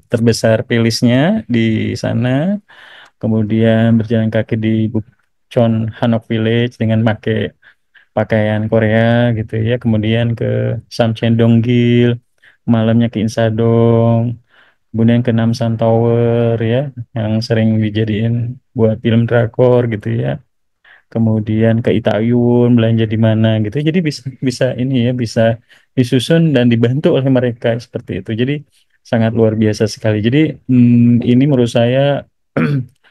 terbesar Pilisnya di sana. Kemudian berjalan kaki di Bukchon Hanok Village dengan pakai pakaian Korea gitu ya. Kemudian ke Samcheondonggil, malamnya ke Insadong, kemudian ke Namsan Tower ya, yang sering dijadiin buat film drakor gitu ya. Kemudian ke Itaewon, belanja di mana gitu. Jadi bisa bisa ini ya, bisa disusun dan dibantu oleh mereka seperti itu. Jadi sangat luar biasa sekali. Jadi ini menurut saya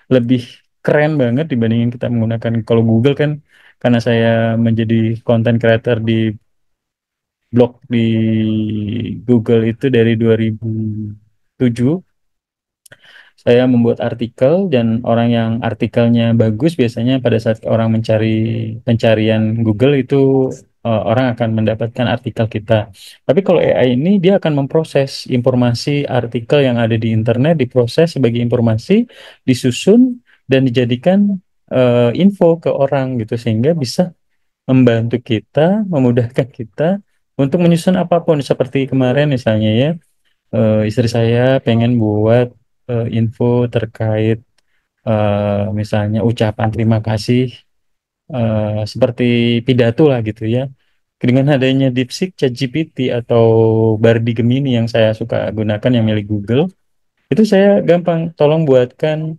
lebih keren banget dibandingin kita menggunakan, kalau Google kan, karena saya menjadi content creator di blog di Google itu dari 2007. Saya membuat artikel, dan orang yang artikelnya bagus biasanya pada saat orang mencari pencarian Google itu, orang akan mendapatkan artikel kita. Tapi kalau AI ini dia akan memproses informasi artikel yang ada di internet, diproses sebagai informasi, disusun dan dijadikan info ke orang gitu, sehingga bisa membantu kita, memudahkan kita untuk menyusun apapun. Seperti kemarin misalnya ya, istri saya pengen buat info terkait misalnya ucapan terima kasih, seperti pidato lah gitu ya. Dengan adanya DeepSeek, ChatGPT atau Bardi Gemini yang saya suka gunakan yang milik Google, itu saya gampang, tolong buatkan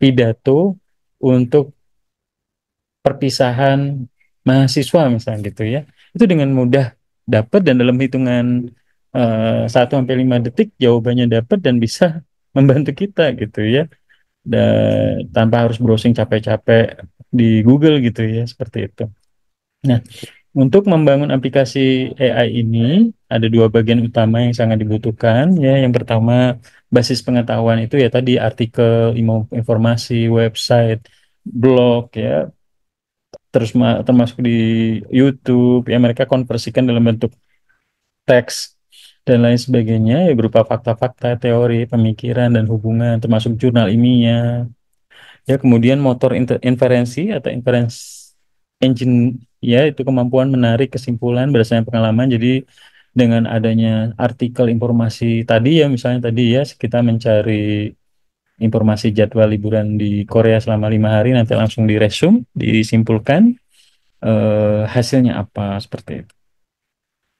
pidato untuk perpisahan mahasiswa misalnya gitu ya. Itu dengan mudah dapat, dan dalam hitungan 1 sampai 5 detik jawabannya dapat dan bisa membantu kita gitu ya. Dan tanpa harus browsing capek-capek di Google gitu ya, seperti itu. Nah, Untuk membangun aplikasi AI ini ada dua bagian utama yang sangat dibutuhkan ya. Yang pertama basis pengetahuan itu ya tadi artikel, informasi, website, blog ya, terus termasuk di YouTube ya mereka konversikan dalam bentuk teks dan lain sebagainya ya berupa fakta-fakta, teori, pemikiran dan hubungan termasuk jurnal ilmiah. Ya, kemudian motor inferensi atau inference engine ya itu kemampuan menarik kesimpulan berdasarkan pengalaman. Jadi dengan adanya artikel informasi tadi ya misalnya tadi ya kita mencari informasi jadwal liburan di Korea selama 5 hari nanti langsung diresum, disimpulkan hasilnya apa seperti itu.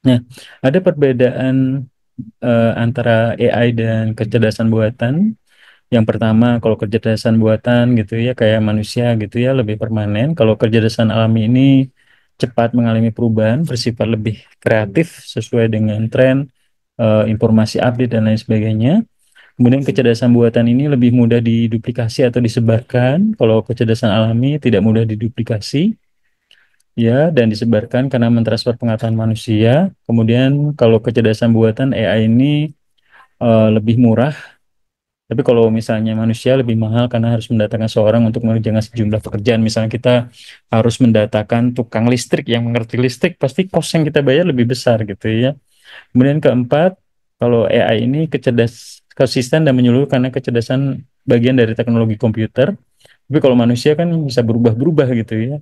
Nah, ada perbedaan antara AI dan kecerdasan buatan. Yang pertama, kalau kecerdasan buatan gitu ya, kayak manusia gitu ya, lebih permanen. Kalau kecerdasan alami ini cepat mengalami perubahan, bersifat lebih kreatif sesuai dengan tren, informasi update dan lain sebagainya. Kemudian kecerdasan buatan ini lebih mudah diduplikasi atau disebarkan. Kalau kecerdasan alami tidak mudah diduplikasi, ya, dan disebarkan karena mentransfer pengetahuan manusia. Kemudian kalau kecerdasan buatan AI ini lebih murah tapi kalau misalnya manusia lebih mahal karena harus mendatangkan seorang untuk mengerjakan sejumlah pekerjaan. Misalnya kita harus mendatangkan tukang listrik yang mengerti listrik, pasti kos yang kita bayar lebih besar gitu ya. Kemudian keempat, kalau AI ini konsisten dan menyeluruh karena kecerdasan bagian dari teknologi komputer. Tapi kalau manusia kan bisa berubah-berubah gitu ya.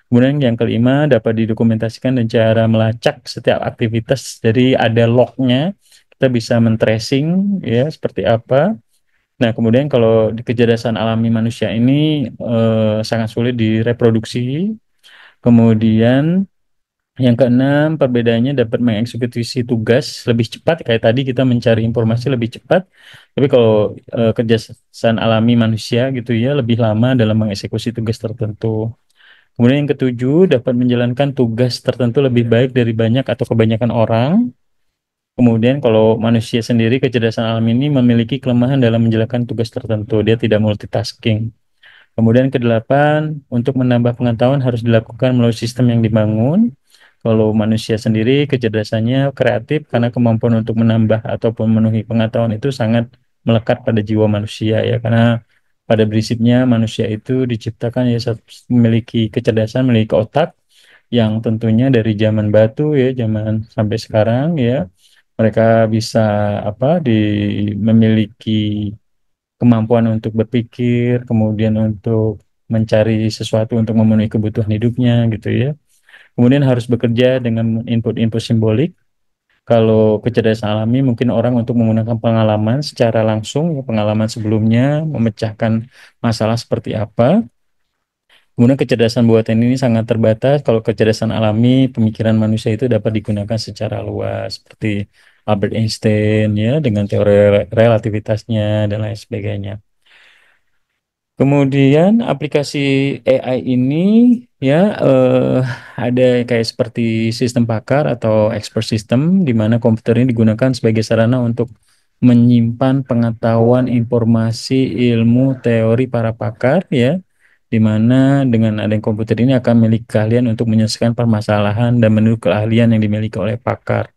Kemudian yang kelima, dapat didokumentasikan dan cara melacak setiap aktivitas. Jadi ada lognya, kita bisa men-tracing ya seperti apa. Nah, kemudian kalau di kecerdasan alami manusia ini sangat sulit direproduksi. Kemudian yang keenam, perbedaannya dapat mengeksekusi tugas lebih cepat. Kayak tadi kita mencari informasi lebih cepat. Tapi kalau kecerdasan alami manusia gitu ya, lebih lama dalam mengeksekusi tugas tertentu. Kemudian yang ketujuh, dapat menjalankan tugas tertentu lebih baik dari banyak atau kebanyakan orang. Kemudian kalau manusia sendiri kecerdasan alam ini memiliki kelemahan dalam menjalankan tugas tertentu. Dia tidak multitasking. Kemudian kedelapan, untuk menambah pengetahuan harus dilakukan melalui sistem yang dibangun. Kalau manusia sendiri kecerdasannya kreatif karena kemampuan untuk menambah ataupun memenuhi pengetahuan itu sangat melekat pada jiwa manusia ya. Karena pada prinsipnya manusia itu diciptakan ya memiliki kecerdasan, memiliki otak yang tentunya dari zaman batu ya, zaman sampai sekarang ya mereka bisa apa memiliki kemampuan untuk berpikir, kemudian untuk mencari sesuatu untuk memenuhi kebutuhan hidupnya gitu ya. Kemudian harus bekerja dengan input-input simbolik. Kalau kecerdasan alami mungkin orang untuk menggunakan pengalaman secara langsung, ya, pengalaman sebelumnya, memecahkan masalah seperti apa. Kemudian kecerdasan buatan ini sangat terbatas. Kalau kecerdasan alami, pemikiran manusia itu dapat digunakan secara luas, seperti Albert Einstein ya dengan teori relativitasnya dan lain sebagainya. Kemudian aplikasi AI ini ya ada kayak seperti sistem pakar atau expert system di mana komputer ini digunakan sebagai sarana untuk menyimpan pengetahuan, informasi, ilmu, teori para pakar ya di mana dengan adanya komputer ini akan memiliki keahlian untuk menyelesaikan permasalahan dan meniru keahlian yang dimiliki oleh pakar.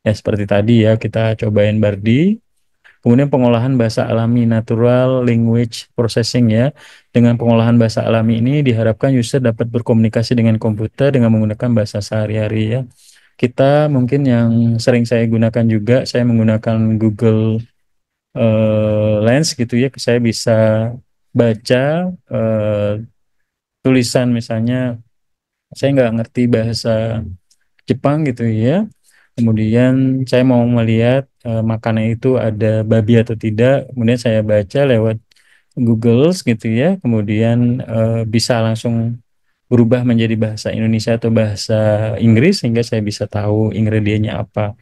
Ya seperti tadi ya kita cobain Bardi. Kemudian pengolahan bahasa alami natural language processing ya. Dengan pengolahan bahasa alami ini diharapkan user dapat berkomunikasi dengan komputer dengan menggunakan bahasa sehari-hari ya. Kita mungkin yang sering saya gunakan juga, saya menggunakan Google Lens gitu ya. Saya bisa baca tulisan misalnya, saya nggak ngerti bahasa Jepang gitu ya. Kemudian saya mau melihat makanan itu ada babi atau tidak. Kemudian saya baca lewat Google gitu ya. Kemudian bisa langsung berubah menjadi bahasa Indonesia atau bahasa Inggris sehingga saya bisa tahu ingredientnya apa.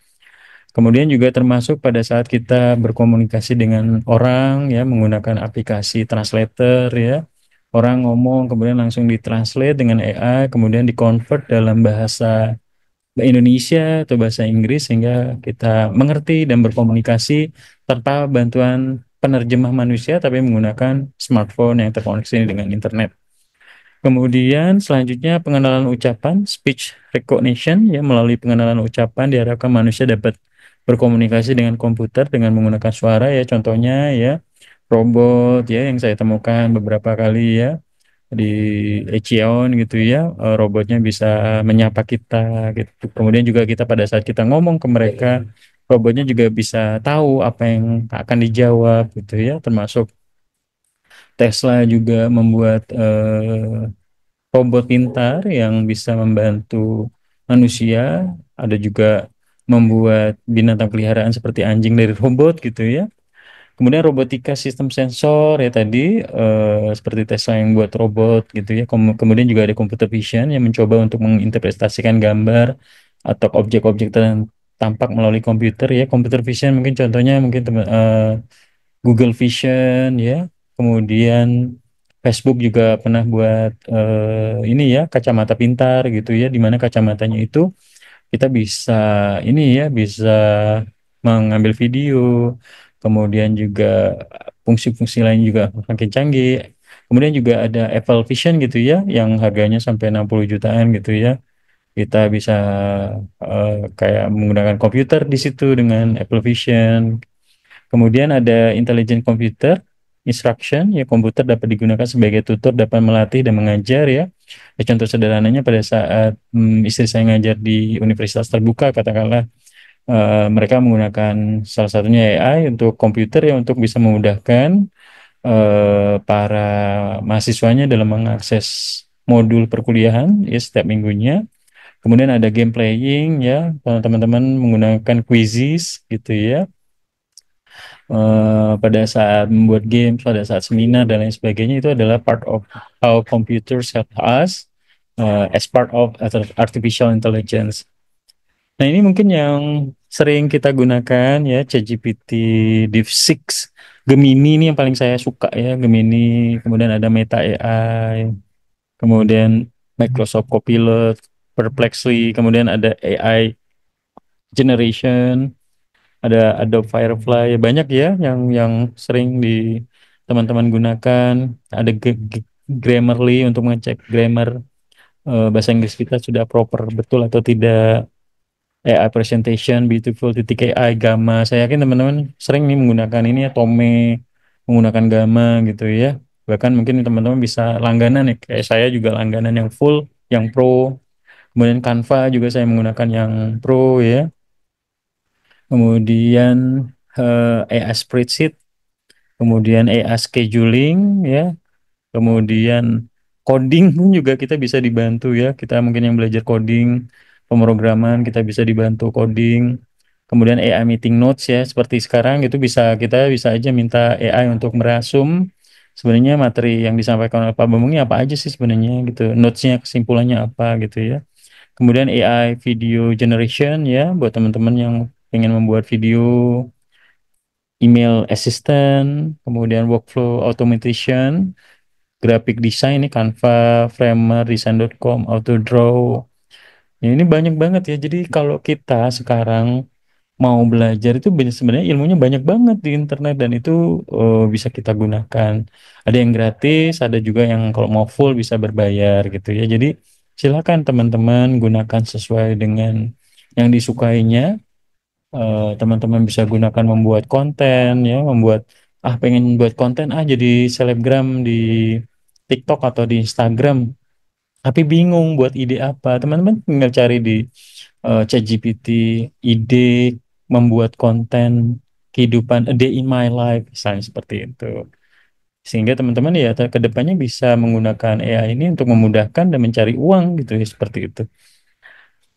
Kemudian juga termasuk pada saat kita berkomunikasi dengan orang ya menggunakan aplikasi translator ya. Orang ngomong kemudian langsung ditranslate dengan AI, kemudian dikonvert dalam bahasa Indonesia atau bahasa Inggris sehingga kita mengerti dan berkomunikasi tanpa bantuan penerjemah manusia tapi menggunakan smartphone yang terkoneksi dengan internet. Kemudian selanjutnya pengenalan ucapan, speech recognition, ya melalui pengenalan ucapan diharapkan manusia dapat berkomunikasi dengan komputer dengan menggunakan suara, ya contohnya ya robot ya yang saya temukan beberapa kali ya di Echion gitu ya, robotnya bisa menyapa kita gitu. Kemudian juga kita pada saat kita ngomong ke mereka, robotnya juga bisa tahu apa yang akan dijawab gitu ya, termasuk Tesla juga membuat robot pintar yang bisa membantu manusia, ada juga membuat binatang peliharaan seperti anjing dari robot gitu ya. Kemudian robotika sistem sensor ya tadi, seperti Tesla yang buat robot gitu ya. Kemudian juga ada computer vision yang mencoba untuk menginterpretasikan gambar atau objek-objek tampak melalui komputer ya. Computer vision mungkin contohnya mungkin Google Vision ya. Kemudian Facebook juga pernah buat ini ya kacamata pintar gitu ya, di mana kacamatanya itu kita bisa ini ya bisa mengambil video, kemudian juga fungsi-fungsi lain juga makin canggih. Kemudian juga ada Apple Vision gitu ya, yang harganya sampai 60 jutaan gitu ya. Kita bisa kayak menggunakan komputer di situ dengan Apple Vision. Kemudian ada intelligent computer instruction, ya komputer dapat digunakan sebagai tutor, dapat melatih dan mengajar ya. Contoh sederhananya pada saat istri saya ngajar di universitas terbuka, katakanlah mereka menggunakan salah satunya AI untuk komputer ya untuk bisa memudahkan para mahasiswanya dalam mengakses modul perkuliahan ya setiap minggunya. Kemudian ada game playing ya, kalau teman-teman menggunakan quizzes gitu ya, pada saat membuat game, pada saat seminar dan lain sebagainya, itu adalah part of how computers help us as part of artificial intelligence. Nah, ini mungkin yang sering kita gunakan ya, ChatGPT, DeepSeek, Gemini ini yang paling saya suka ya, Gemini, kemudian ada Meta AI, kemudian Microsoft Copilot, Perplexly, kemudian ada AI Generation, ada Adobe Firefly, banyak ya yang sering di teman-teman gunakan. Ada Grammarly untuk mengecek grammar bahasa Inggris kita sudah proper betul atau tidak. AI presentation, beautiful titik AI, Gamma. Saya yakin teman-teman sering nih menggunakan ini ya, Tome, menggunakan Gamma gitu ya. Bahkan mungkin teman-teman bisa langganan ya, kayak saya juga langganan yang full, yang pro. Kemudian Canva juga saya menggunakan yang pro ya. Kemudian AI spreadsheet, kemudian AI scheduling ya, kemudian coding pun juga kita bisa dibantu ya. Kita mungkin yang belajar coding, pemrograman kita bisa dibantu coding. Kemudian AI meeting notes ya, seperti sekarang itu kita bisa aja minta AI untuk merasum sebenarnya materi yang disampaikan oleh Pak Bambang ini apa aja sih sebenarnya gitu. Notesnya kesimpulannya apa gitu ya. Kemudian AI video generation ya, buat teman-teman yang pengen membuat video, email assistant, kemudian workflow automation, graphic design ini Canva, Framer, Design.com, Autodraw. Ya, ini banyak banget ya. Jadi kalau kita sekarang mau belajar itu sebenarnya ilmunya banyak banget di internet dan itu bisa kita gunakan. Ada yang gratis, ada juga yang kalau mau full bisa berbayar gitu ya. Jadi silakan teman-teman gunakan sesuai dengan yang disukainya. Teman-teman bisa gunakan membuat konten ya, pengen buat konten jadi selebgram di TikTok atau di Instagram, tapi bingung buat ide apa. Teman-teman tinggal cari di ChatGPT ide membuat konten kehidupan a day in my life misalnya seperti itu. Sehingga teman-teman ya ke depannya bisa menggunakan AI ini untuk memudahkan dan mencari uang gitu ya seperti itu.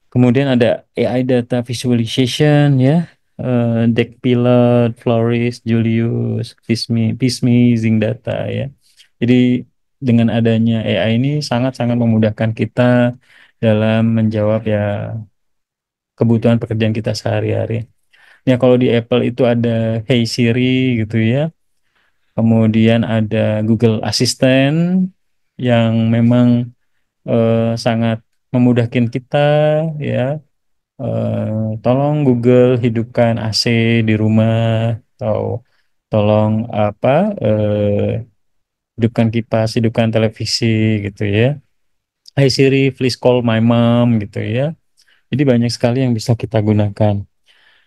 Kemudian ada AI data visualization ya, Deckpilot, Floris, Julius, Pismi, Data ya. Jadi dengan adanya AI ini sangat-sangat memudahkan kita dalam menjawab ya kebutuhan pekerjaan kita sehari-hari. Ya kalau di Apple itu ada Hey Siri gitu ya. Kemudian ada Google Assistant yang memang sangat memudahkan kita ya. Tolong Google hidupkan AC di rumah, atau tolong hidupkan kipas, hidupkan televisi gitu ya. Hey Siri, please call my mom gitu ya. Jadi banyak sekali yang bisa kita gunakan.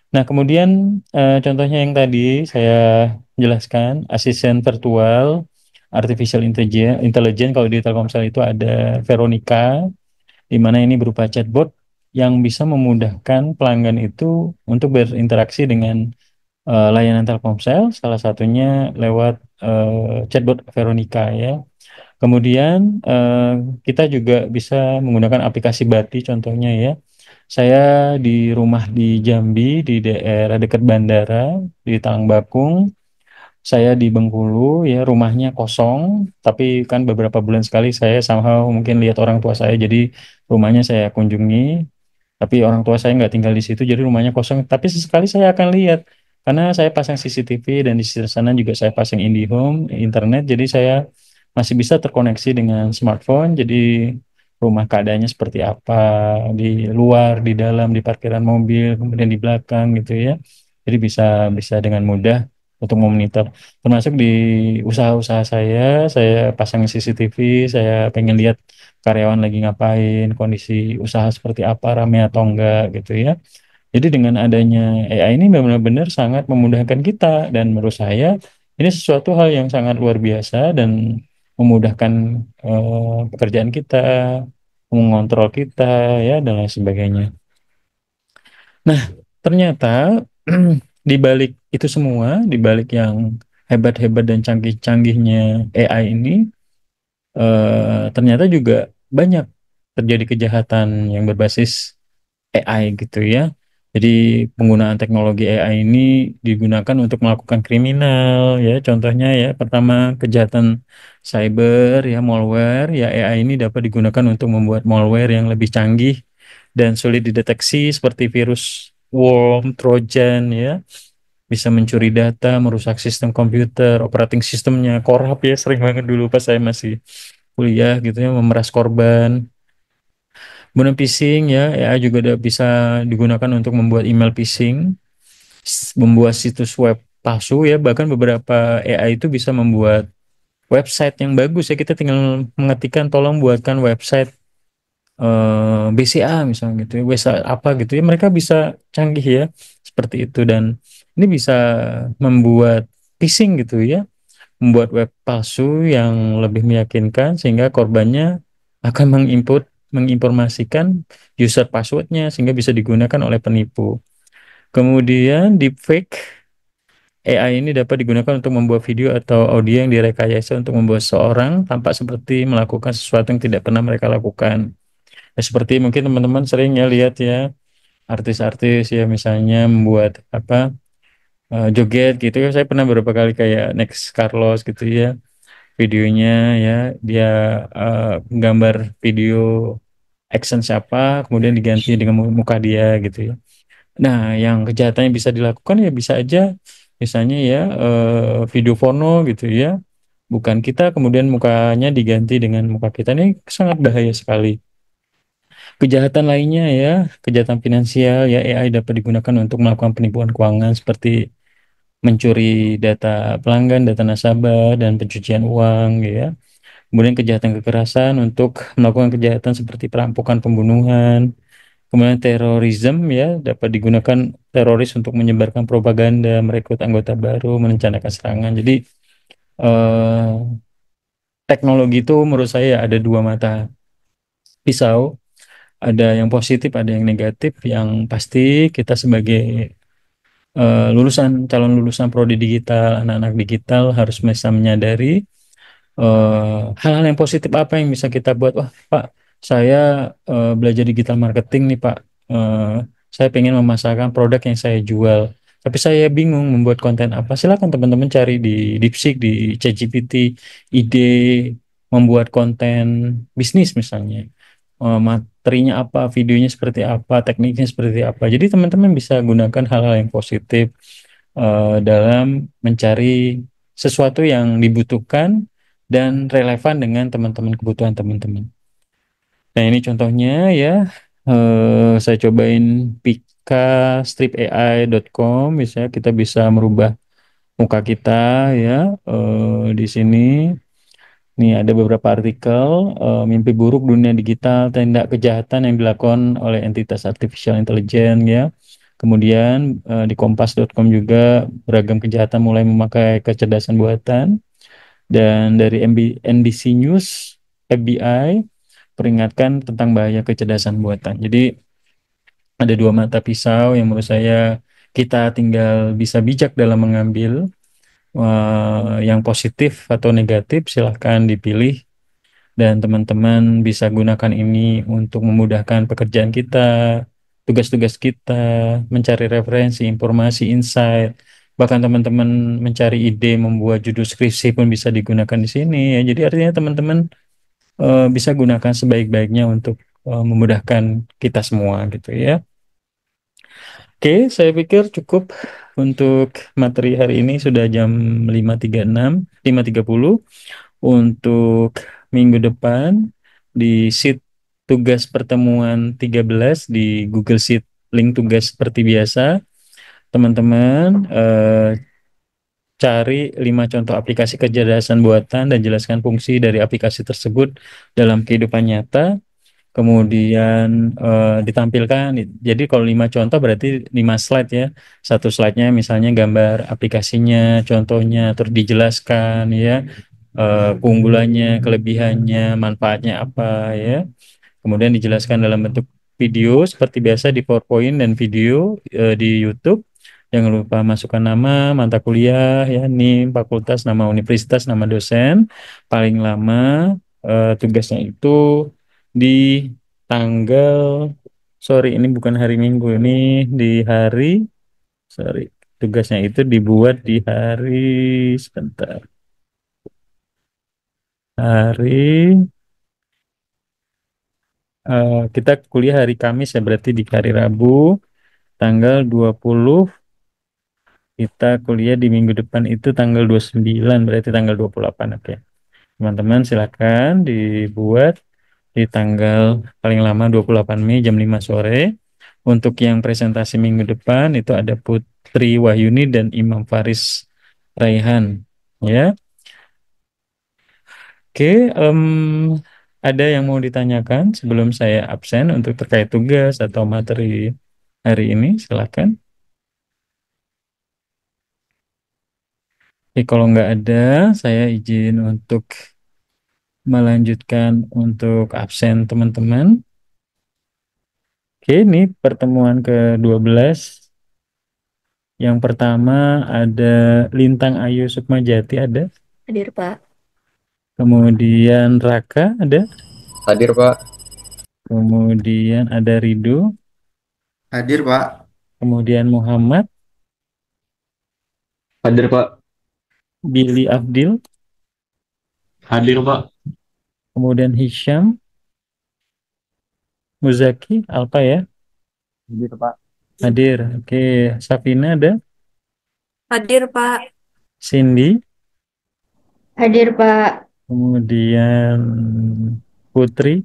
Nah, kemudian contohnya yang tadi saya jelaskan, asisten virtual, artificial intelligence, kalau di Telkomsel itu ada Veronica, di mana ini berupa chatbot yang bisa memudahkan pelanggan itu untuk berinteraksi dengan layanan Telkomsel, salah satunya lewat chatbot Veronica ya. Kemudian kita juga bisa menggunakan aplikasi Bati contohnya ya. Saya di rumah di Jambi, di daerah dekat bandara, di Talangbakung. Saya di Bengkulu ya, rumahnya kosong, tapi kan beberapa bulan sekali saya somehow mungkin lihat orang tua saya, jadi rumahnya saya kunjungi. Tapi orang tua saya nggak tinggal di situ, jadi rumahnya kosong. Tapi sesekali saya akan lihat, karena saya pasang CCTV dan di sekitar sana juga saya pasang IndiHome, internet. Jadi saya masih bisa terkoneksi dengan smartphone. Jadi rumah keadaannya seperti apa, di luar, di dalam, di parkiran mobil, kemudian di belakang gitu ya. Jadi bisa bisa dengan mudah untuk memonitor. Termasuk di usaha-usaha saya pasang CCTV, saya pengen lihat karyawan lagi ngapain, kondisi usaha seperti apa, rame atau enggak gitu ya. Jadi dengan adanya AI ini benar-benar sangat memudahkan kita, dan menurut saya ini sesuatu hal yang sangat luar biasa dan memudahkan pekerjaan kita, mengontrol kita ya dan lain sebagainya. Nah, ternyata di balik itu semua, di balik yang hebat-hebat dan canggih-canggihnya AI ini, ternyata juga banyak terjadi kejahatan yang berbasis AI gitu ya. Jadi penggunaan teknologi AI ini digunakan untuk melakukan kriminal ya. Contohnya ya, pertama kejahatan cyber ya, malware ya. AI ini dapat digunakan untuk membuat malware yang lebih canggih dan sulit dideteksi seperti virus worm, Trojan ya. Bisa mencuri data, merusak sistem komputer, operating sistemnya korup ya. Sering banget dulu pas saya masih kuliah gitu ya, memeras korban. Kemudian phishing ya, AI juga udah bisa digunakan untuk membuat email phishing, membuat situs web palsu ya, bahkan beberapa AI itu bisa membuat website yang bagus ya, kita tinggal mengetikkan tolong buatkan website BCA misalnya gitu ya, website apa gitu ya, mereka bisa canggih ya, seperti itu. Dan ini bisa membuat phishing gitu ya, membuat web palsu yang lebih meyakinkan sehingga korbannya akan menginformasikan user passwordnya sehingga bisa digunakan oleh penipu. Kemudian deepfake AI ini dapat digunakan untuk membuat video atau audio yang direkayasa untuk membuat seorang tampak seperti melakukan sesuatu yang tidak pernah mereka lakukan. Ya, seperti mungkin teman-teman sering ya lihat ya, artis-artis ya misalnya membuat apa, joget gitu ya. Saya pernah beberapa kali kayak Next Carlos gitu ya, videonya ya, dia eh, gambar video action siapa kemudian diganti dengan muka dia gitu ya. Nah, yang kejahatan yang bisa dilakukan ya bisa aja misalnya ya video porno gitu ya, bukan kita kemudian mukanya diganti dengan muka kita, ini sangat bahaya sekali. Kejahatan lainnya ya, kejahatan finansial ya, AI dapat digunakan untuk melakukan penipuan keuangan seperti mencuri data pelanggan, data nasabah, dan pencucian uang ya. Kemudian kejahatan kekerasan untuk melakukan kejahatan seperti perampokan, pembunuhan. Kemudian terorisme ya, dapat digunakan teroris untuk menyebarkan propaganda, merekrut anggota baru, merencanakan serangan. Jadi eh, teknologi itu menurut saya ada dua mata pisau, ada yang positif, ada yang negatif. Yang pasti kita sebagai calon lulusan prodi digital, anak-anak digital harus bisa menyadari hal-hal yang positif apa yang bisa kita buat. Wah, Pak, saya belajar digital marketing nih, Pak. Eh, saya pengen memasarkan produk yang saya jual, tapi saya bingung membuat konten apa. Silakan teman-teman cari di DeepSeek, di ChatGPT, ide membuat konten bisnis misalnya. Materinya apa, videonya seperti apa, tekniknya seperti apa. Jadi teman-teman bisa gunakan hal-hal yang positif dalam mencari sesuatu yang dibutuhkan dan relevan dengan teman-teman, kebutuhan teman-teman. Nah, ini contohnya ya. Saya cobain pika-ai.com, misalnya kita bisa merubah muka kita ya di sini. Nih ada beberapa artikel, mimpi buruk dunia digital, tindak kejahatan yang dilakukan oleh entitas artificial intelligence ya. Kemudian di kompas.com juga beragam kejahatan mulai memakai kecerdasan buatan. Dan dari NBC News, FBI peringatkan tentang bahaya kecerdasan buatan. Jadi ada dua mata pisau yang menurut saya kita tinggal bisa bijak dalam mengambil yang positif atau negatif, silahkan dipilih dan teman-teman bisa gunakan ini untuk memudahkan pekerjaan kita, tugas-tugas kita, mencari referensi, informasi, insight, bahkan teman-teman mencari ide membuat judul skripsi pun bisa digunakan di sini ya. Jadi artinya teman-teman bisa gunakan sebaik-baiknya untuk memudahkan kita semua gitu ya. Oke, saya pikir cukup untuk materi hari ini sudah jam 5.36, 5.30. Untuk minggu depan di sheet tugas pertemuan 13 di Google Sheet, link tugas seperti biasa. Teman-teman cari 5 contoh aplikasi kecerdasan buatan dan jelaskan fungsi dari aplikasi tersebut dalam kehidupan nyata. Kemudian ditampilkan. Jadi kalau 5 contoh berarti 5 slide ya. Satu slide-nya misalnya gambar aplikasinya, contohnya, terus dijelaskan ya keunggulannya, kelebihannya, manfaatnya apa ya. Kemudian dijelaskan dalam bentuk video seperti biasa di PowerPoint dan video di YouTube. Jangan lupa masukkan nama, mata kuliah, ya, NIM, fakultas, nama universitas, nama dosen. Paling lama tugasnya itu di tanggal, sorry ini bukan hari Minggu, ini di hari, sorry, tugasnya itu dibuat di hari, sebentar, hari kita kuliah hari Kamis ya, berarti di hari Rabu tanggal 20, kita kuliah di minggu depan itu tanggal 29, berarti tanggal 28. Oke. Teman-teman silakan dibuat di tanggal paling lama 28 Mei jam 5 sore. Untuk yang presentasi minggu depan itu ada Putri Wahyuni dan Imam Faris Raihan ya. Oke, ada yang mau ditanyakan sebelum saya absen untuk terkait tugas atau materi hari ini? Silakan. Oke, kalau nggak ada, saya izin untuk melanjutkan untuk absen teman-teman. Oke, ini pertemuan ke-12. Yang pertama ada Lintang Ayu Sukmajati ada. Hadir, Pak. Kemudian Raka ada. Hadir, Pak. Kemudian ada Rido. Hadir, Pak. Kemudian Muhammad. Hadir, Pak. Billy Abdil. Hadir, Pak. Kemudian Hisham. Muzaki. Alpa ya. Hadir, Pak. Hadir. Oke. Safina ada. Hadir, Pak. Cindy. Hadir, Pak. Kemudian Putri.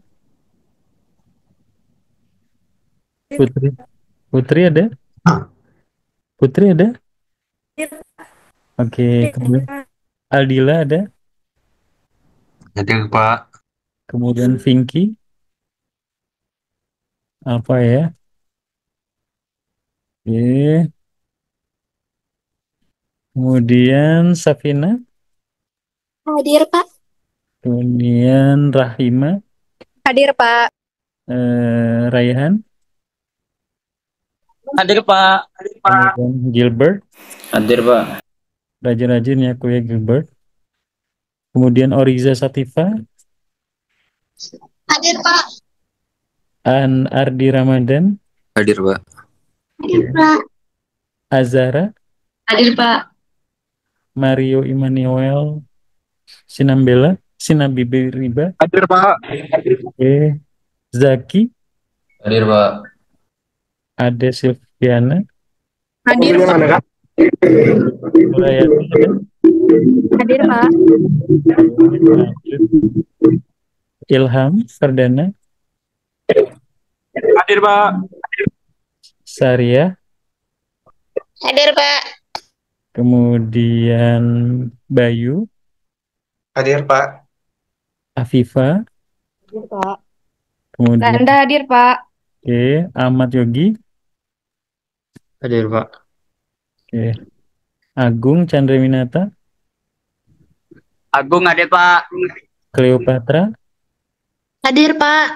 Putri. Putri ada. Putri ada. Oke. Kemudian Aldila ada. Hadir, Pak. Kemudian Vinky. Apa ya? Oke. Kemudian Safina. Hadir, Pak. Kemudian Rahima. Hadir, Pak. Raihan. Hadir, Pak. Kemudian Gilbert. Hadir, Pak. Rajin-rajin ya kuya Gilbert. Kemudian Oriza Sativa. Hadir, Pak. Ardi Ramadan. Hadir, Pak. Hadir, Pak. Azara. Hadir, Pak. Mario Immanuel Sinambela. Sinabibi Riba. Hadir, Pak. Oke. Zaki. Hadir, Pak. Ade Silviana. Hadir, Pak. Nurayati ada. Hadir, Pak. Ilham Perdana. Hadir, Pak. Saria. Hadir, Pak. Kemudian Bayu. Hadir, Pak. Afifa, Hadir, Pak. kemudian Nanda hadir, Pak. oke, Ahmad Yogi, Hadir, Pak. oke, Agung Chandrawinata, Agung hadir, Pak. Cleopatra, Hadir, Pak.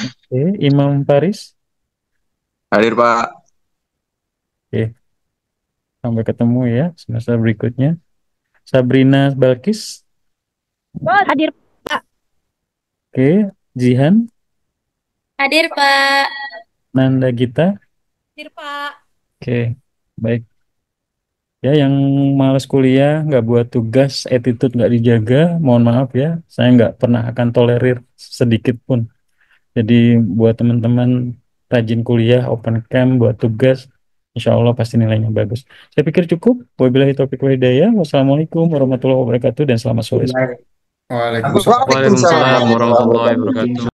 oke, Imam Faris, Hadir, Pak. oke, sampai ketemu ya semester berikutnya. Sabrina Balkis, Hadir, Pak. oke, Jihan, Hadir, Pak. Nanda Gita, Hadir, Pak. oke, baik. Ya, yang malas kuliah, nggak buat tugas, attitude nggak dijaga, mohon maaf ya, saya nggak pernah akan tolerir sedikit pun. Jadi buat teman-teman rajin kuliah, open camp, buat tugas, insya Allah pasti nilainya bagus. Saya pikir cukup. Wabillahi taufiq wal hidayah. Wassalamualaikum warahmatullahi wabarakatuh dan selamat sore. Waalaikumsalam. Waalaikumsalam warahmatullahi wabarakatuh.